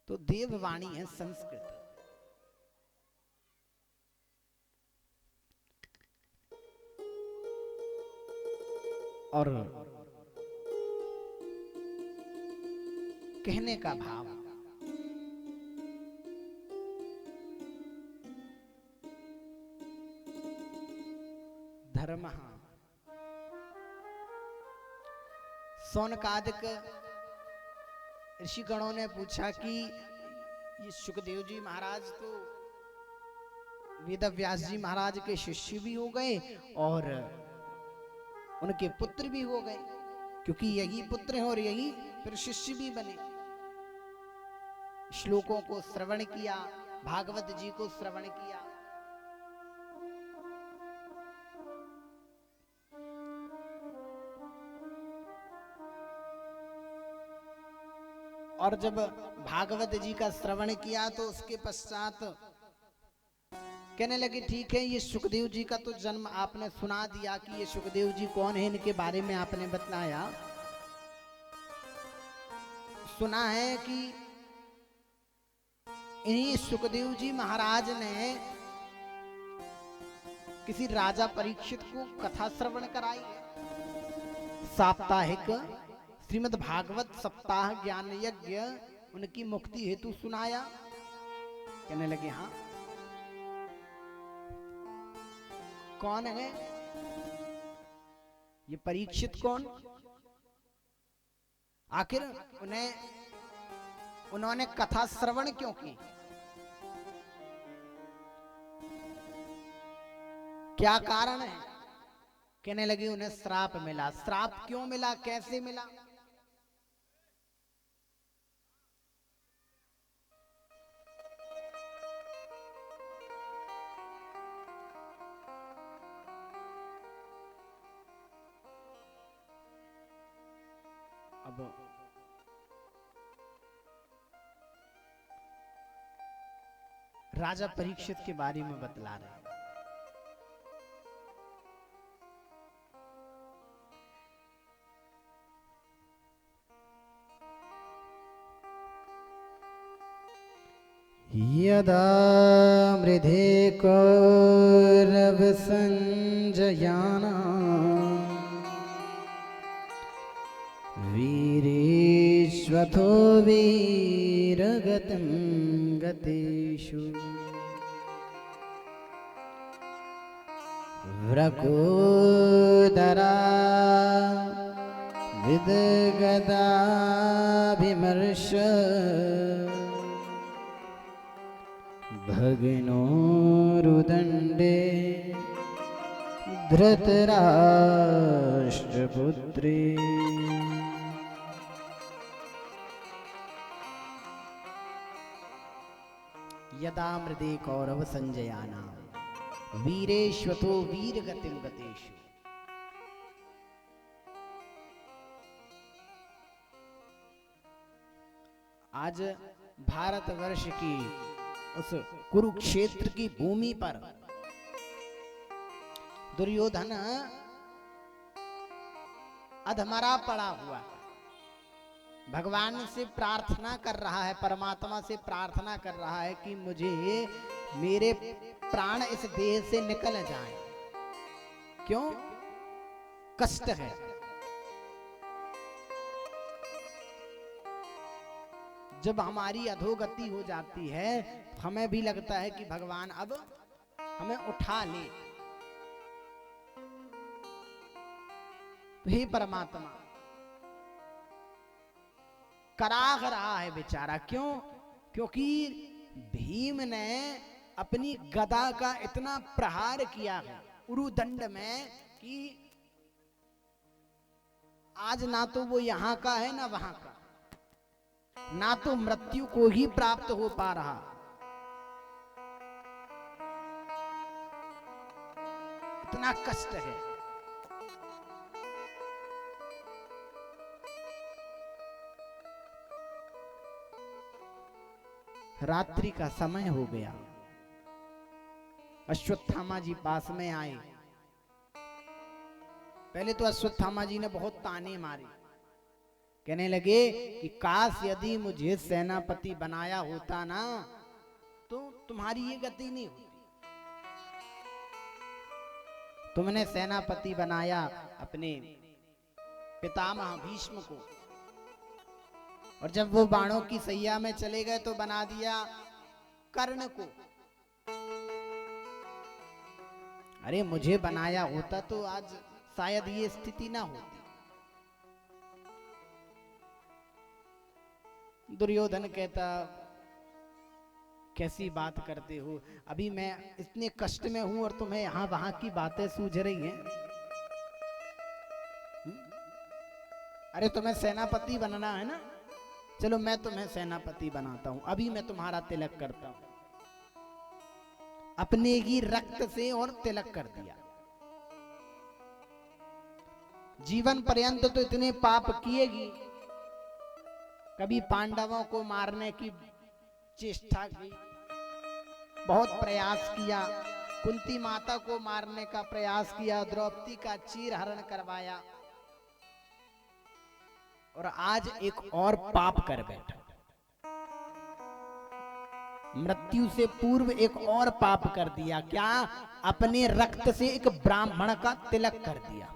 तो देववाणी है संस्कृत। और कहने का भाव, धर्म। सौनकादिक ऋषिगणों ने पूछा कि ये सुखदेव जी महाराज तो वेदव्यास जी महाराज के शिष्य भी हो गए और उनके पुत्र भी हो गए, क्योंकि यही पुत्र हैं और यही फिर शिष्य भी बने। श्लोकों को श्रवण किया, भागवत जी को श्रवण किया। और जब भागवत जी का श्रवण किया तो उसके पश्चात कहने लगे ठीक है, ये सुखदेव जी का तो जन्म आपने सुना दिया कि ये सुखदेव जी कौन है, इनके बारे में आपने बताया। सुना है कि इन्हीं सुखदेव जी महाराज ने किसी राजा परीक्षित को कथा श्रवण कराई है। साप्ताहिक श्रीमद् भागवत सप्ताह ज्ञान यज्ञ उनकी मुक्ति हेतु सुनाया। कहने लगे हाँ, कौन है ये परीक्षित? कौन? आखिर उन्होंने कथा श्रवण क्यों की? क्या कारण है? कहने लगे उन्हें श्राप मिला। श्राप क्यों मिला, कैसे मिला? अब राजा परीक्षित के बारे में बतला रहे हैं। यदा मृधे कौरव संजयाना वीरेश्वतो वीरगतिं गतेषु व्रकोदरा विदगदाभिमर्श भगिनोरुदण्डे धृतराष्ट्रपुत्रे यदा मृदे कौरव संजयाना वीरेश्वतो वीरगतिं गतेषु। आज भारतवर्ष की उस कुरुक्षेत्र की भूमि पर दुर्योधन अधमरा पड़ा हुआ है। भगवान से प्रार्थना कर रहा है, परमात्मा से प्रार्थना कर रहा है कि मुझे मेरे प्राण इस देह से निकल जाएं। क्यों? कष्ट है। जब हमारी अधोगति हो जाती है हमें भी लगता है कि भगवान अब हमें उठा ले। तो हे परमात्मा, कराह रहा है बेचारा। क्यों? क्योंकि भीम ने अपनी गदा का इतना प्रहार किया है उरुदंड में कि आज ना तो वो यहां का है ना वहां का, ना तो मृत्यु को ही प्राप्त हो पा रहा। इतना कष्ट है। रात्रि का समय हो गया। अश्वत्थामा जी पास में आए। पहले तो अश्वत्थामा जी ने बहुत ताने मारे, कहने लगे कि काश यदि मुझे सेनापति बनाया होता ना तो तुम्हारी ये गति नहीं होती। तुमने सेनापति बनाया अपने पितामह भीष्म को, और जब वो बाणों की सैया में चले गए तो बना दिया कर्ण को। अरे मुझे बनाया होता तो आज शायद ये स्थिति ना होती। दुर्योधन कहता कैसी बात करते हो, अभी मैं इतने कष्ट में हूं और तुम्हें यहां वहां की बातें सूझ रही हैं। अरे तुम्हें सेनापति बनना है ना, चलो मैं तुम्हें सेनापति बनाता हूं। अभी मैं तुम्हारा तिलक करता हूं। अपने ही रक्त से और तिलक कर दिया। जीवन पर्यंत तो इतने पाप किएगी, कभी पांडवों को मारने की चेष्टा की, बहुत प्रयास किया, कुंती माता को मारने का प्रयास किया, द्रौपदी का चीरहरण करवाया, और आज एक और पाप कर बैठा। मृत्यु से पूर्व एक और पाप कर दिया। क्या? अपने रक्त से एक ब्राह्मण का तिलक कर दिया।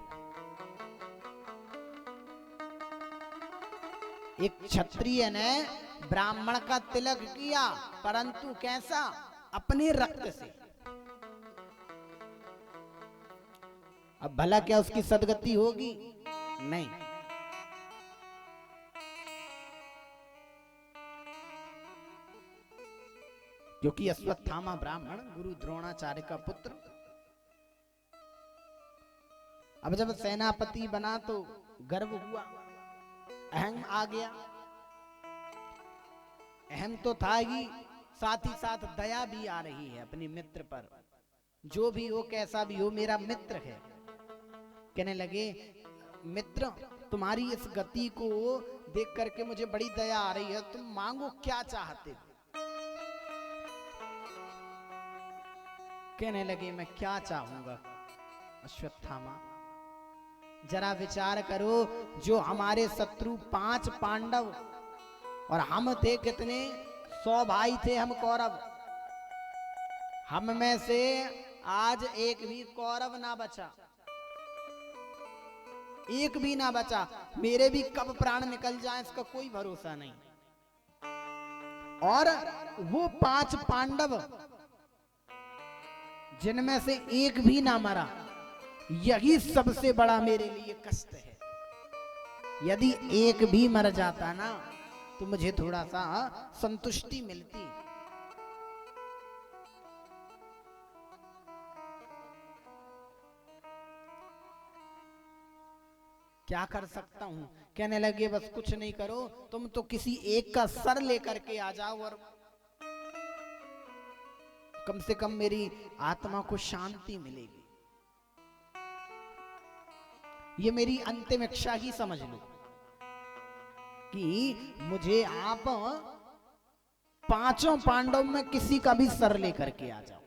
एक क्षत्रिय ने ब्राह्मण का तिलक किया, परंतु कैसा? अपने रक्त से। अब भला क्या उसकी सदगति होगी? नहीं। क्योंकि अश्वत्थामा ब्राह्मण, गुरु द्रोणाचार्य का पुत्र, अब जब सेनापति बना तो गर्व हुआ, अहम आ गया। अहम तो था ही, साथ ही साथ दया भी आ रही है अपने मित्र पर। जो भी हो, कैसा भी हो, मेरा मित्र है। कहने लगे, मित्र तुम्हारी इस गति को देख करके मुझे बड़ी दया आ रही है, तुम मांगो क्या चाहते हो। कहने लगे, मैं क्या चाहूंगा अश्वत्थामा, जरा विचार करो। जो हमारे शत्रु 5 पांडव और हम थे कितने, 100 भाई थे हम कौरव। हम में से आज एक भी कौरव ना बचा, एक भी ना बचा। मेरे भी कब प्राण निकल जाए इसका कोई भरोसा नहीं। और वो 5 पांडव जिनमें से एक भी ना मरा, यही सबसे बड़ा मेरे लिए कष्ट है। यदि एक भी मर जाता ना तो मुझे थोड़ा सा संतुष्टि मिलती। क्या कर सकता हूं? कहने लगे, बस कुछ नहीं करो, तुम तो किसी एक का सर लेकर के आ जाओ और कम से कम मेरी आत्मा को शांति मिलेगी। ये मेरी अंतिम इच्छा ही समझ लो कि मुझे आप 5 पांडव में किसी का भी सर लेकर के आ जाओ।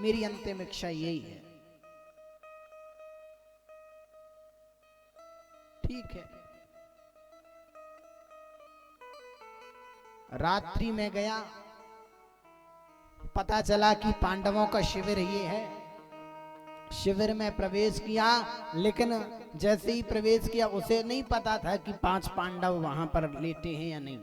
मेरी अंतिम इच्छा यही है। ठीक है। रात्रि में गया, पता चला कि पांडवों का शिविर ये है। शिविर में प्रवेश किया, लेकिन जैसे ही प्रवेश किया उसे नहीं पता था कि 5 पांडव वहां पर लेटे हैं या नहीं,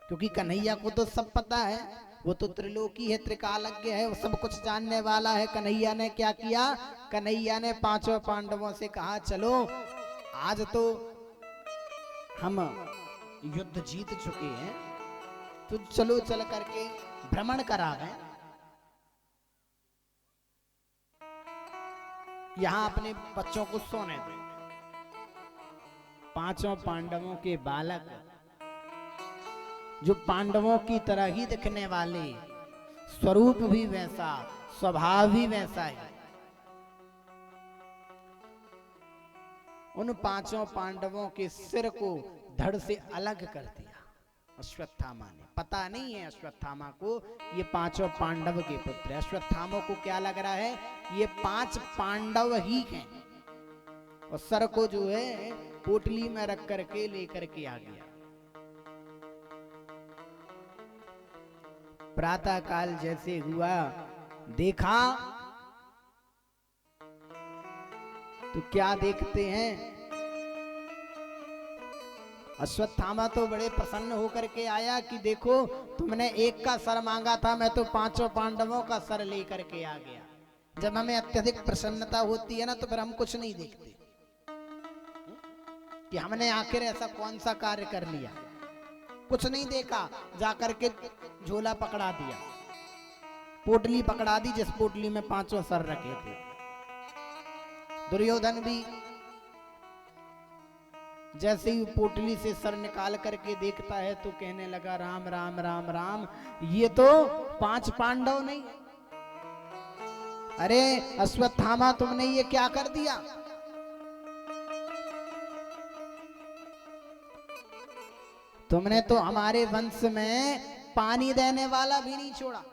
क्योंकि कन्हैया को तो सब पता है। वो तो त्रिलोकी है, त्रिकालज्ञ है, वो सब कुछ जानने वाला है। कन्हैया ने क्या किया? कन्हैया ने 5 पांडवों से कहा, चलो आज तो हम युद्ध जीत चुके हैं, तो चलो चल करके भ्रमण करावें। यहां अपने बच्चों को सोने दो। 5 पांडवों के बालक, जो पांडवों की तरह ही दिखने वाले, स्वरूप भी वैसा, स्वभाव भी वैसा है, उन 5 पांडवों के सिर को धड़ से अलग कर दिया अश्वत्थामा ने। पता नहीं है अश्वत्थामा को ये 5 पांडव के पुत्र है। अश्वत्थामा को क्या लग रहा है, ये 5 पांडव ही हैं। और सर को जो है पोटली में रख करके लेकर के आ गया। प्रातः काल जैसे हुआ, देखा तो क्या देखते हैं, अश्वत्थामा तो बड़े प्रसन्न होकर के आया कि देखो, तुमने एक का सर मांगा था, मैं तो 5 पांडवों का सर लेकर के आ गया। जब हमें अत्यधिक प्रसन्नता होती है ना, तो फिर हम कुछ नहीं देखते कि हमने आखिर ऐसा कौन सा कार्य कर लिया। कुछ नहीं देखा, जाकर के झोला पकड़ा दिया, पोटली पकड़ा दी, जिस पोटली में 5 सर रखे थे। दुर्योधन भी जैसे ही पोटली से सर निकाल करके देखता है तो कहने लगा, राम राम राम राम, ये तो 5 पांडव नहीं। अरे अश्वत्थामा, तुमने ये क्या कर दिया? तुमने तो हमारे वंश में पानी देने वाला भी नहीं छोड़ा।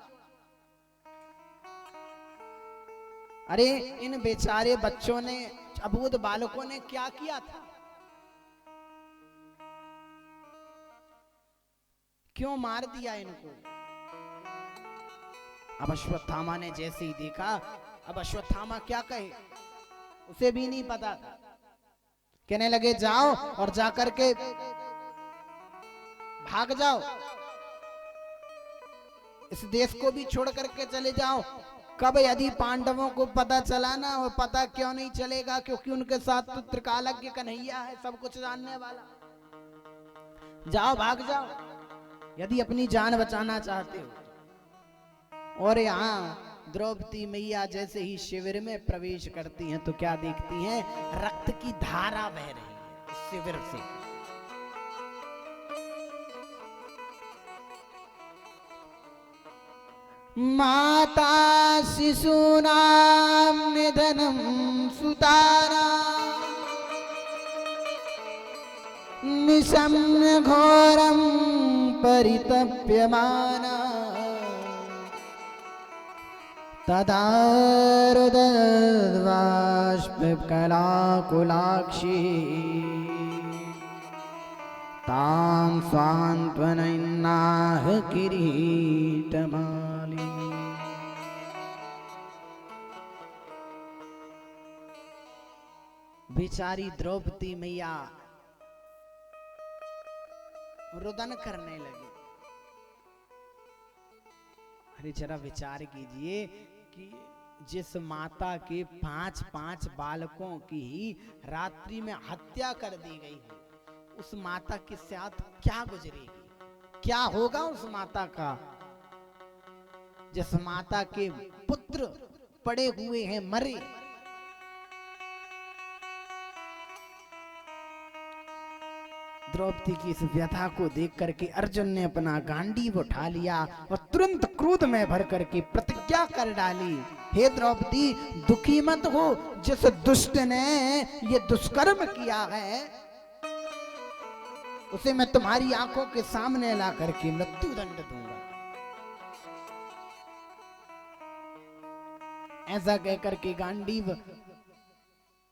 अरे इन बेचारे बच्चों ने, अबूझ बालकों ने क्या किया था? क्यों मार दिया इनको? अब अश्वत्थामा ने जैसे ही देखा, अब अश्वत्थामा क्या कहे, उसे भी नहीं पता था। कहने लगे, जाओ और जाकर के भाग जाओ, इस देश को भी छोड़ करके चले जाओ। कब यदि पांडवों को पता चला ना, और पता क्यों नहीं चलेगा, क्योंकि उनके साथ तो त्रिकालज्ञ कन्हैया है, सब कुछ जानने वाला। जाओ, भाग जाओ, यदि अपनी जान बचाना चाहते हो। और यहाँ द्रौपदी मैया जैसे ही शिविर में प्रवेश करती हैं तो क्या देखती हैं? रक्त की धारा बह रही है इस शिविर से। माता शिशूनां निधनं सुतानां निशम्य घोरं परितप्यमाना तदा रुदद्बाष्पकलाकुलाक्षी तां स्वान्त्वनयन्नाह किरीटमाली। बेचारी द्रौपदी मैया रुदन करने लगी। अरे जरा विचार कीजिए कि जिस माता के 5-5 बालकों की रात्रि में हत्या कर दी गई है, उस माता के साथ क्या गुजरेगी, क्या होगा उस माता का? जिस माता के पुत्र पड़े हुए हैं मरे। द्रौपदी की इस व्यथा को देख करके अर्जुन ने अपना गांडीव उठा लिया और तुरंत क्रोध में भर करके प्रतिज्ञा कर डाली, हे द्रौपदी दुखी मत हो, जिस दुष्ट ने ये दुष्कर्म किया है उसे मैं तुम्हारी आंखों के सामने ला करके मृत्यु दंड दूंगा। ऐसा कहकर के गांडीव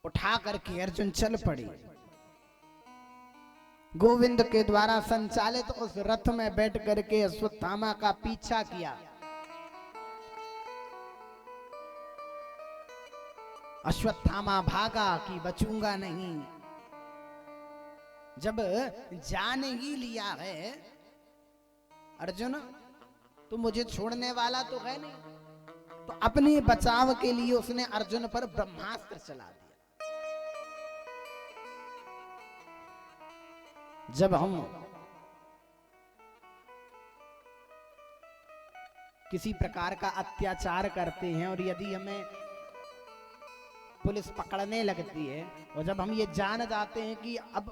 उठा करके अर्जुन चल पड़े। गोविंद के द्वारा संचालित उस रथ में बैठ करके अश्वत्थामा का पीछा किया। अश्वत्थामा भागा कि बचूंगा नहीं। जब जान ही लिया है अर्जुन तो मुझे छोड़ने वाला तो है नहीं, तो अपने बचाव के लिए उसने अर्जुन पर ब्रह्मास्त्र चला दिया। जब हम किसी प्रकार का अत्याचार करते हैं और यदि हमें पुलिस पकड़ने लगती है और जब हम ये जान जाते हैं कि अब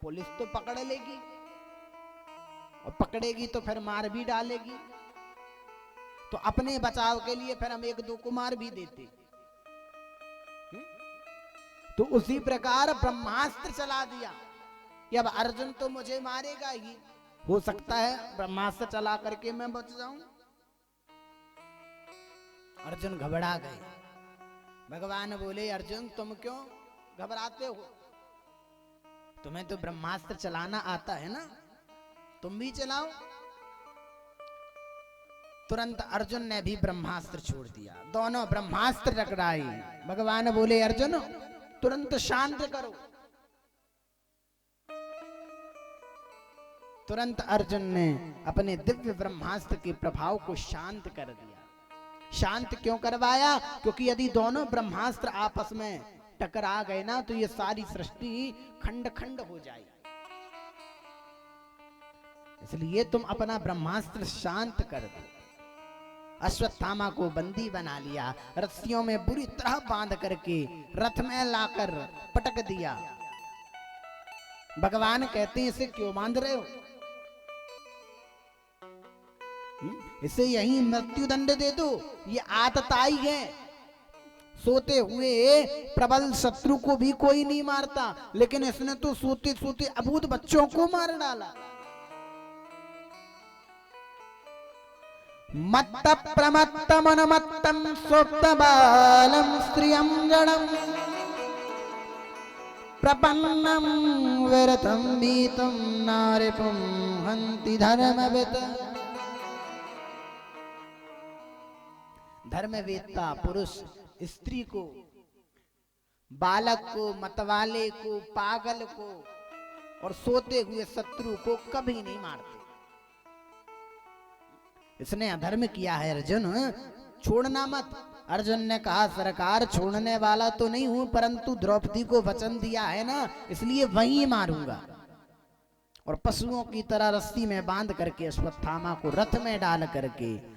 पुलिस तो पकड़ लेगी और पकड़ेगी तो फिर मार भी डालेगी, तो अपने बचाव के लिए फिर हम 1-2 को मार भी देते। तो उसी प्रकार ब्रह्मास्त्र चला दिया कि अब अर्जुन तो मुझे मारेगा ही, हो सकता है ब्रह्मास्त्र चला करके मैं बच जाऊं। अर्जुन घबरा गए। भगवान बोले अर्जुन तुम क्यों घबराते हो, तुम्हें तो ब्रह्मास्त्र चलाना आता है ना, तुम भी चलाओ। तुरंत अर्जुन ने भी ब्रह्मास्त्र छोड़ दिया, दोनों ब्रह्मास्त्र टकराए। भगवान बोले अर्जुन तुरंत शांत करो। तुरंत अर्जुन ने अपने दिव्य ब्रह्मास्त्र के प्रभाव को शांत कर दिया। शांत क्यों करवाया? क्योंकि यदि दोनों ब्रह्मास्त्र आपस में टकरा गए ना तो ये सारी सृष्टि खंड खंड हो जाएगी। इसलिए तुम अपना ब्रह्मास्त्र शांत कर दो। अश्वत्थामा को बंदी बना लिया, रस्सियों में बुरी तरह बांध करके रथ में लाकर पटक दिया। भगवान कहते हैं इसे क्यों बांध रहे हो, इसे यही मृत्यु दंड दे दो, ये आतताई है। सोते हुए प्रबल शत्रु को भी कोई नहीं मारता, लेकिन इसने तो सोते सोते अबूझ बच्चों को मार डाला। मत्त प्रमत्तम अनुमत्तम स्वप्न बालम स्त्रियं गणम प्रपन्नम विरतम वीतम नारिपुम हन्ति धर्मवित्। धर्मवेत्ता पुरुष स्त्री को, बालक को, मतवाले को, पागल को और सोते हुए शत्रु को कभी नहीं मारते। इसने अधर्म किया है अर्जुन, छोड़ना मत। अर्जुन ने कहा सरकार छोड़ने वाला तो नहीं हूं, परंतु द्रौपदी को वचन दिया है ना, इसलिए वहीं मारूंगा। और पशुओं की तरह रस्सी में बांध करके अश्वत्थामा को रथ में डाल करके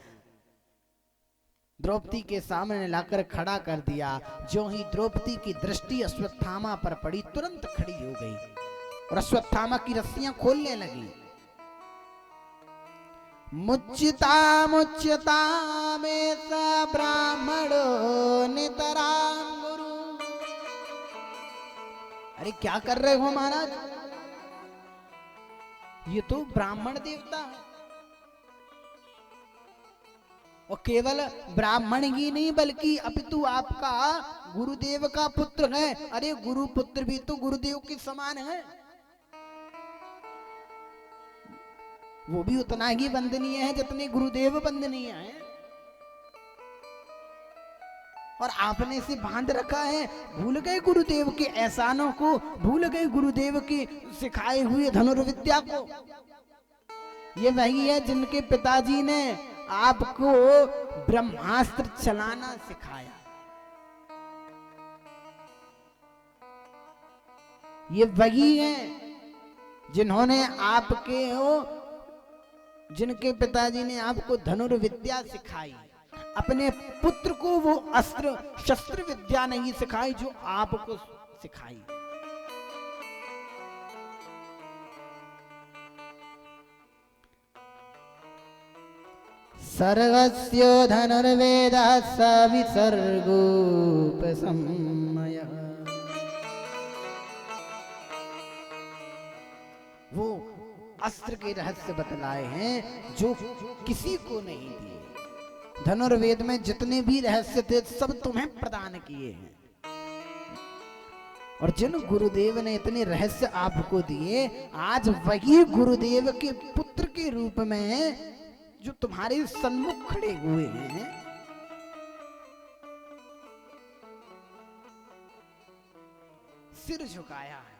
द्रौपदी के सामने लाकर खड़ा कर दिया। जो ही द्रौपदी की दृष्टि अश्वत्थामा पर पड़ी, तुरंत खड़ी हो गई और अश्वत्थामा की रस्सियां खोलने लगी। मुच्यता मुच्यता में स ब्राह्मणो नितरां गुरु। अरे क्या कर रहे हो महाराज, ये तो ब्राह्मण देवता है और केवल ब्राह्मण ही नहीं बल्कि अपितु आपका गुरुदेव का पुत्र है। अरे गुरु पुत्र भी तो गुरुदेव के समान है, वो भी उतना ही वंदनीय है जितने गुरुदेव वंदनीय है। और आपने इसे बांध रखा है, भूल गए गुरुदेव के एहसानों को, भूल गए गुरुदेव के सिखाए हुए धनुर्विद्या को। ये वही है जिनके पिताजी ने आपको ब्रह्मास्त्र चलाना सिखाया। ये वही है जिन्होंने जिनके पिताजी ने आपको धनुर्विद्या सिखाई। अपने पुत्र को वो अस्त्र शस्त्र विद्या नहीं सिखाई जो आपको सिखाई। सर्वस्य धनुर्वेदः सविसर्गोपसंमयः। वो अस्त्र के रहस्य बतलाए हैं जो किसी को नहीं दिए। धनुर्वेद में जितने भी रहस्य थे सब तुम्हें प्रदान किए हैं। और जिन गुरुदेव ने इतने रहस्य आपको दिए, आज वही गुरुदेव के पुत्र के रूप में जो तुम्हारे सन्मुख खड़े हुए हैं, सिर झुकाया है,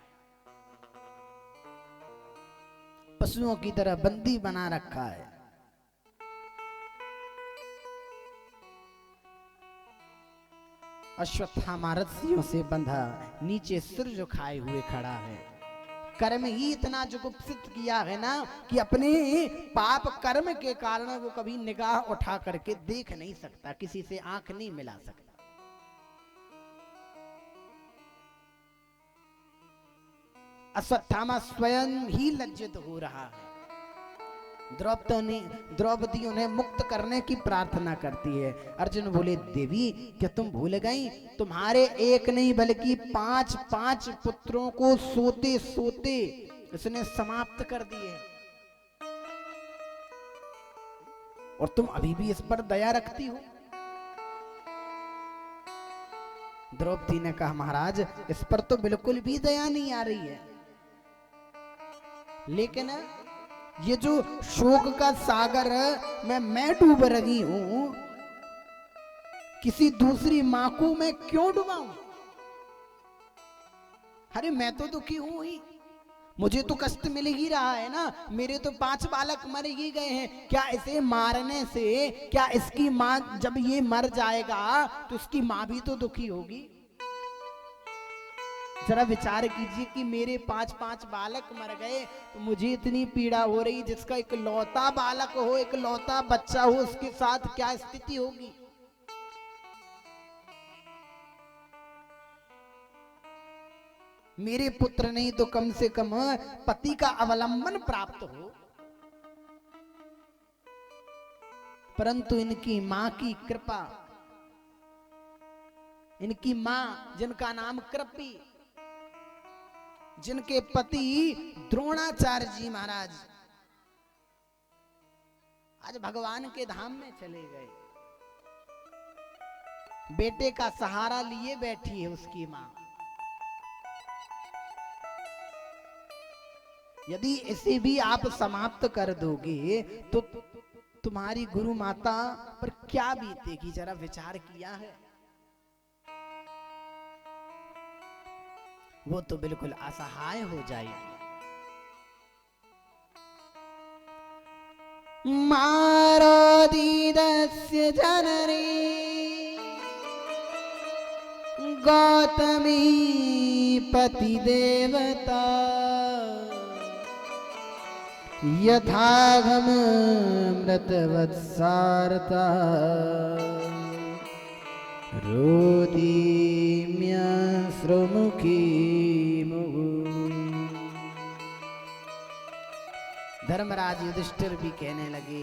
पशुओं की तरह बंदी बना रखा है। अश्वत्थामा रस्सियों से बंधा नीचे सिर झुकाए हुए खड़ा है। कर्म ही इतना जुगुप्सित किया है ना कि अपने पाप कर्म के कारण वो कभी निगाह उठा करके देख नहीं सकता, किसी से आंख नहीं मिला सकता। अश्वत्थामा स्वयं ही लज्जित हो रहा है। द्रौपदी उन्हें मुक्त करने की प्रार्थना करती है। अर्जुन बोले, देवी क्या तुम भूल गई, तुम्हारे एक नहीं बल्कि 5 पुत्रों को सोते सोते इसने समाप्त कर दिए और तुम अभी भी इस पर दया रखती हो। द्रौपदी ने कहा, महाराज इस पर तो बिल्कुल भी दया नहीं आ रही है, लेकिन ये जो शोक का सागर में मैं डूब रही हूं, किसी दूसरी मां को मैं क्यों डुबाऊं? अरे मैं तो दुखी हूं ही, मुझे तो कष्ट मिल ही रहा है ना। मेरे तो 5 बालक मर ही गए हैं। क्या इसे मारने से, क्या इसकी मां जब ये मर जाएगा तो इसकी मां भी तो दुखी होगी? जरा विचार कीजिए कि मेरे 5 बालक मर गए तो मुझे इतनी पीड़ा हो रही, जिसका एक लौता बालक हो, एक लौता बच्चा हो, उसके साथ क्या स्थिति होगी? मेरे पुत्र नहीं तो कम से कम पति का अवलंबन प्राप्त हो, परंतु इनकी मां की कृपा, इनकी मां जिनका नाम कृपी, जिनके पति द्रोणाचार्य जी महाराज आज भगवान के धाम में चले गए, बेटे का सहारा लिए बैठी है उसकी मां। यदि इसे भी आप समाप्त कर दोगे तो तुम्हारी गुरु माता पर क्या बीतेगी, जरा विचार किया है? वो तो बिल्कुल असहाय हो जाएगी। मारो दीदस्य जननी गौतमी पति देवता यथागम मृतवत्सारता रोदीम्यश्रुमुखी मुहु। धर्मराज युधिष्ठिर भी कहने लगे,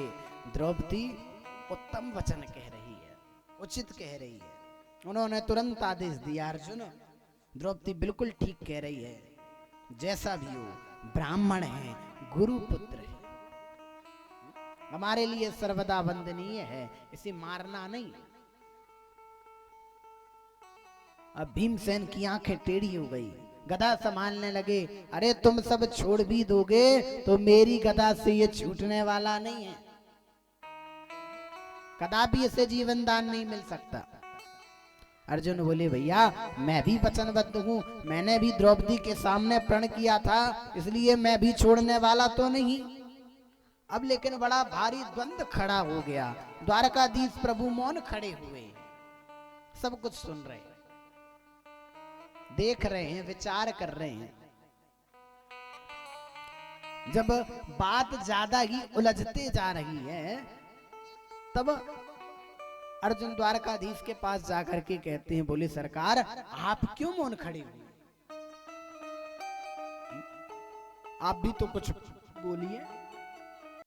द्रौपदी उत्तम वचन कह रही है, उचित कह रही है। उन्होंने तुरंत आदेश दिया, अर्जुन द्रौपदी बिल्कुल ठीक कह रही है, जैसा भी हो ब्राह्मण है, गुरु पुत्र है, हमारे लिए सर्वदा वंदनीय है, इसे मारना नहीं। अब भीमसेन की आंखें टेढ़ी हो गई, गदा संभालने लगे, अरे तुम सब छोड़ भी दोगे तो मेरी गदा से ये छूटने वाला नहीं है, कदापि इसे जीवन दान नहीं मिल सकता। अर्जुन बोले, भैया मैं भी वचनबद्ध हूं, मैंने भी द्रौपदी के सामने प्रण किया था, इसलिए मैं भी छोड़ने वाला तो नहीं। अब लेकिन बड़ा भारी द्वंद खड़ा हो गया, द्वारकाधीश प्रभु मौन खड़े हुए, सब कुछ सुन रहे, देख रहे हैं, विचार कर रहे हैं। जब बात ज्यादा ही उलझते जा रही है, तब अर्जुन द्वारकाधीश के पास जाकर के कहते हैं, बोले सरकार आप क्यों मौन खड़े हुए, आप भी तो कुछ बोलिए।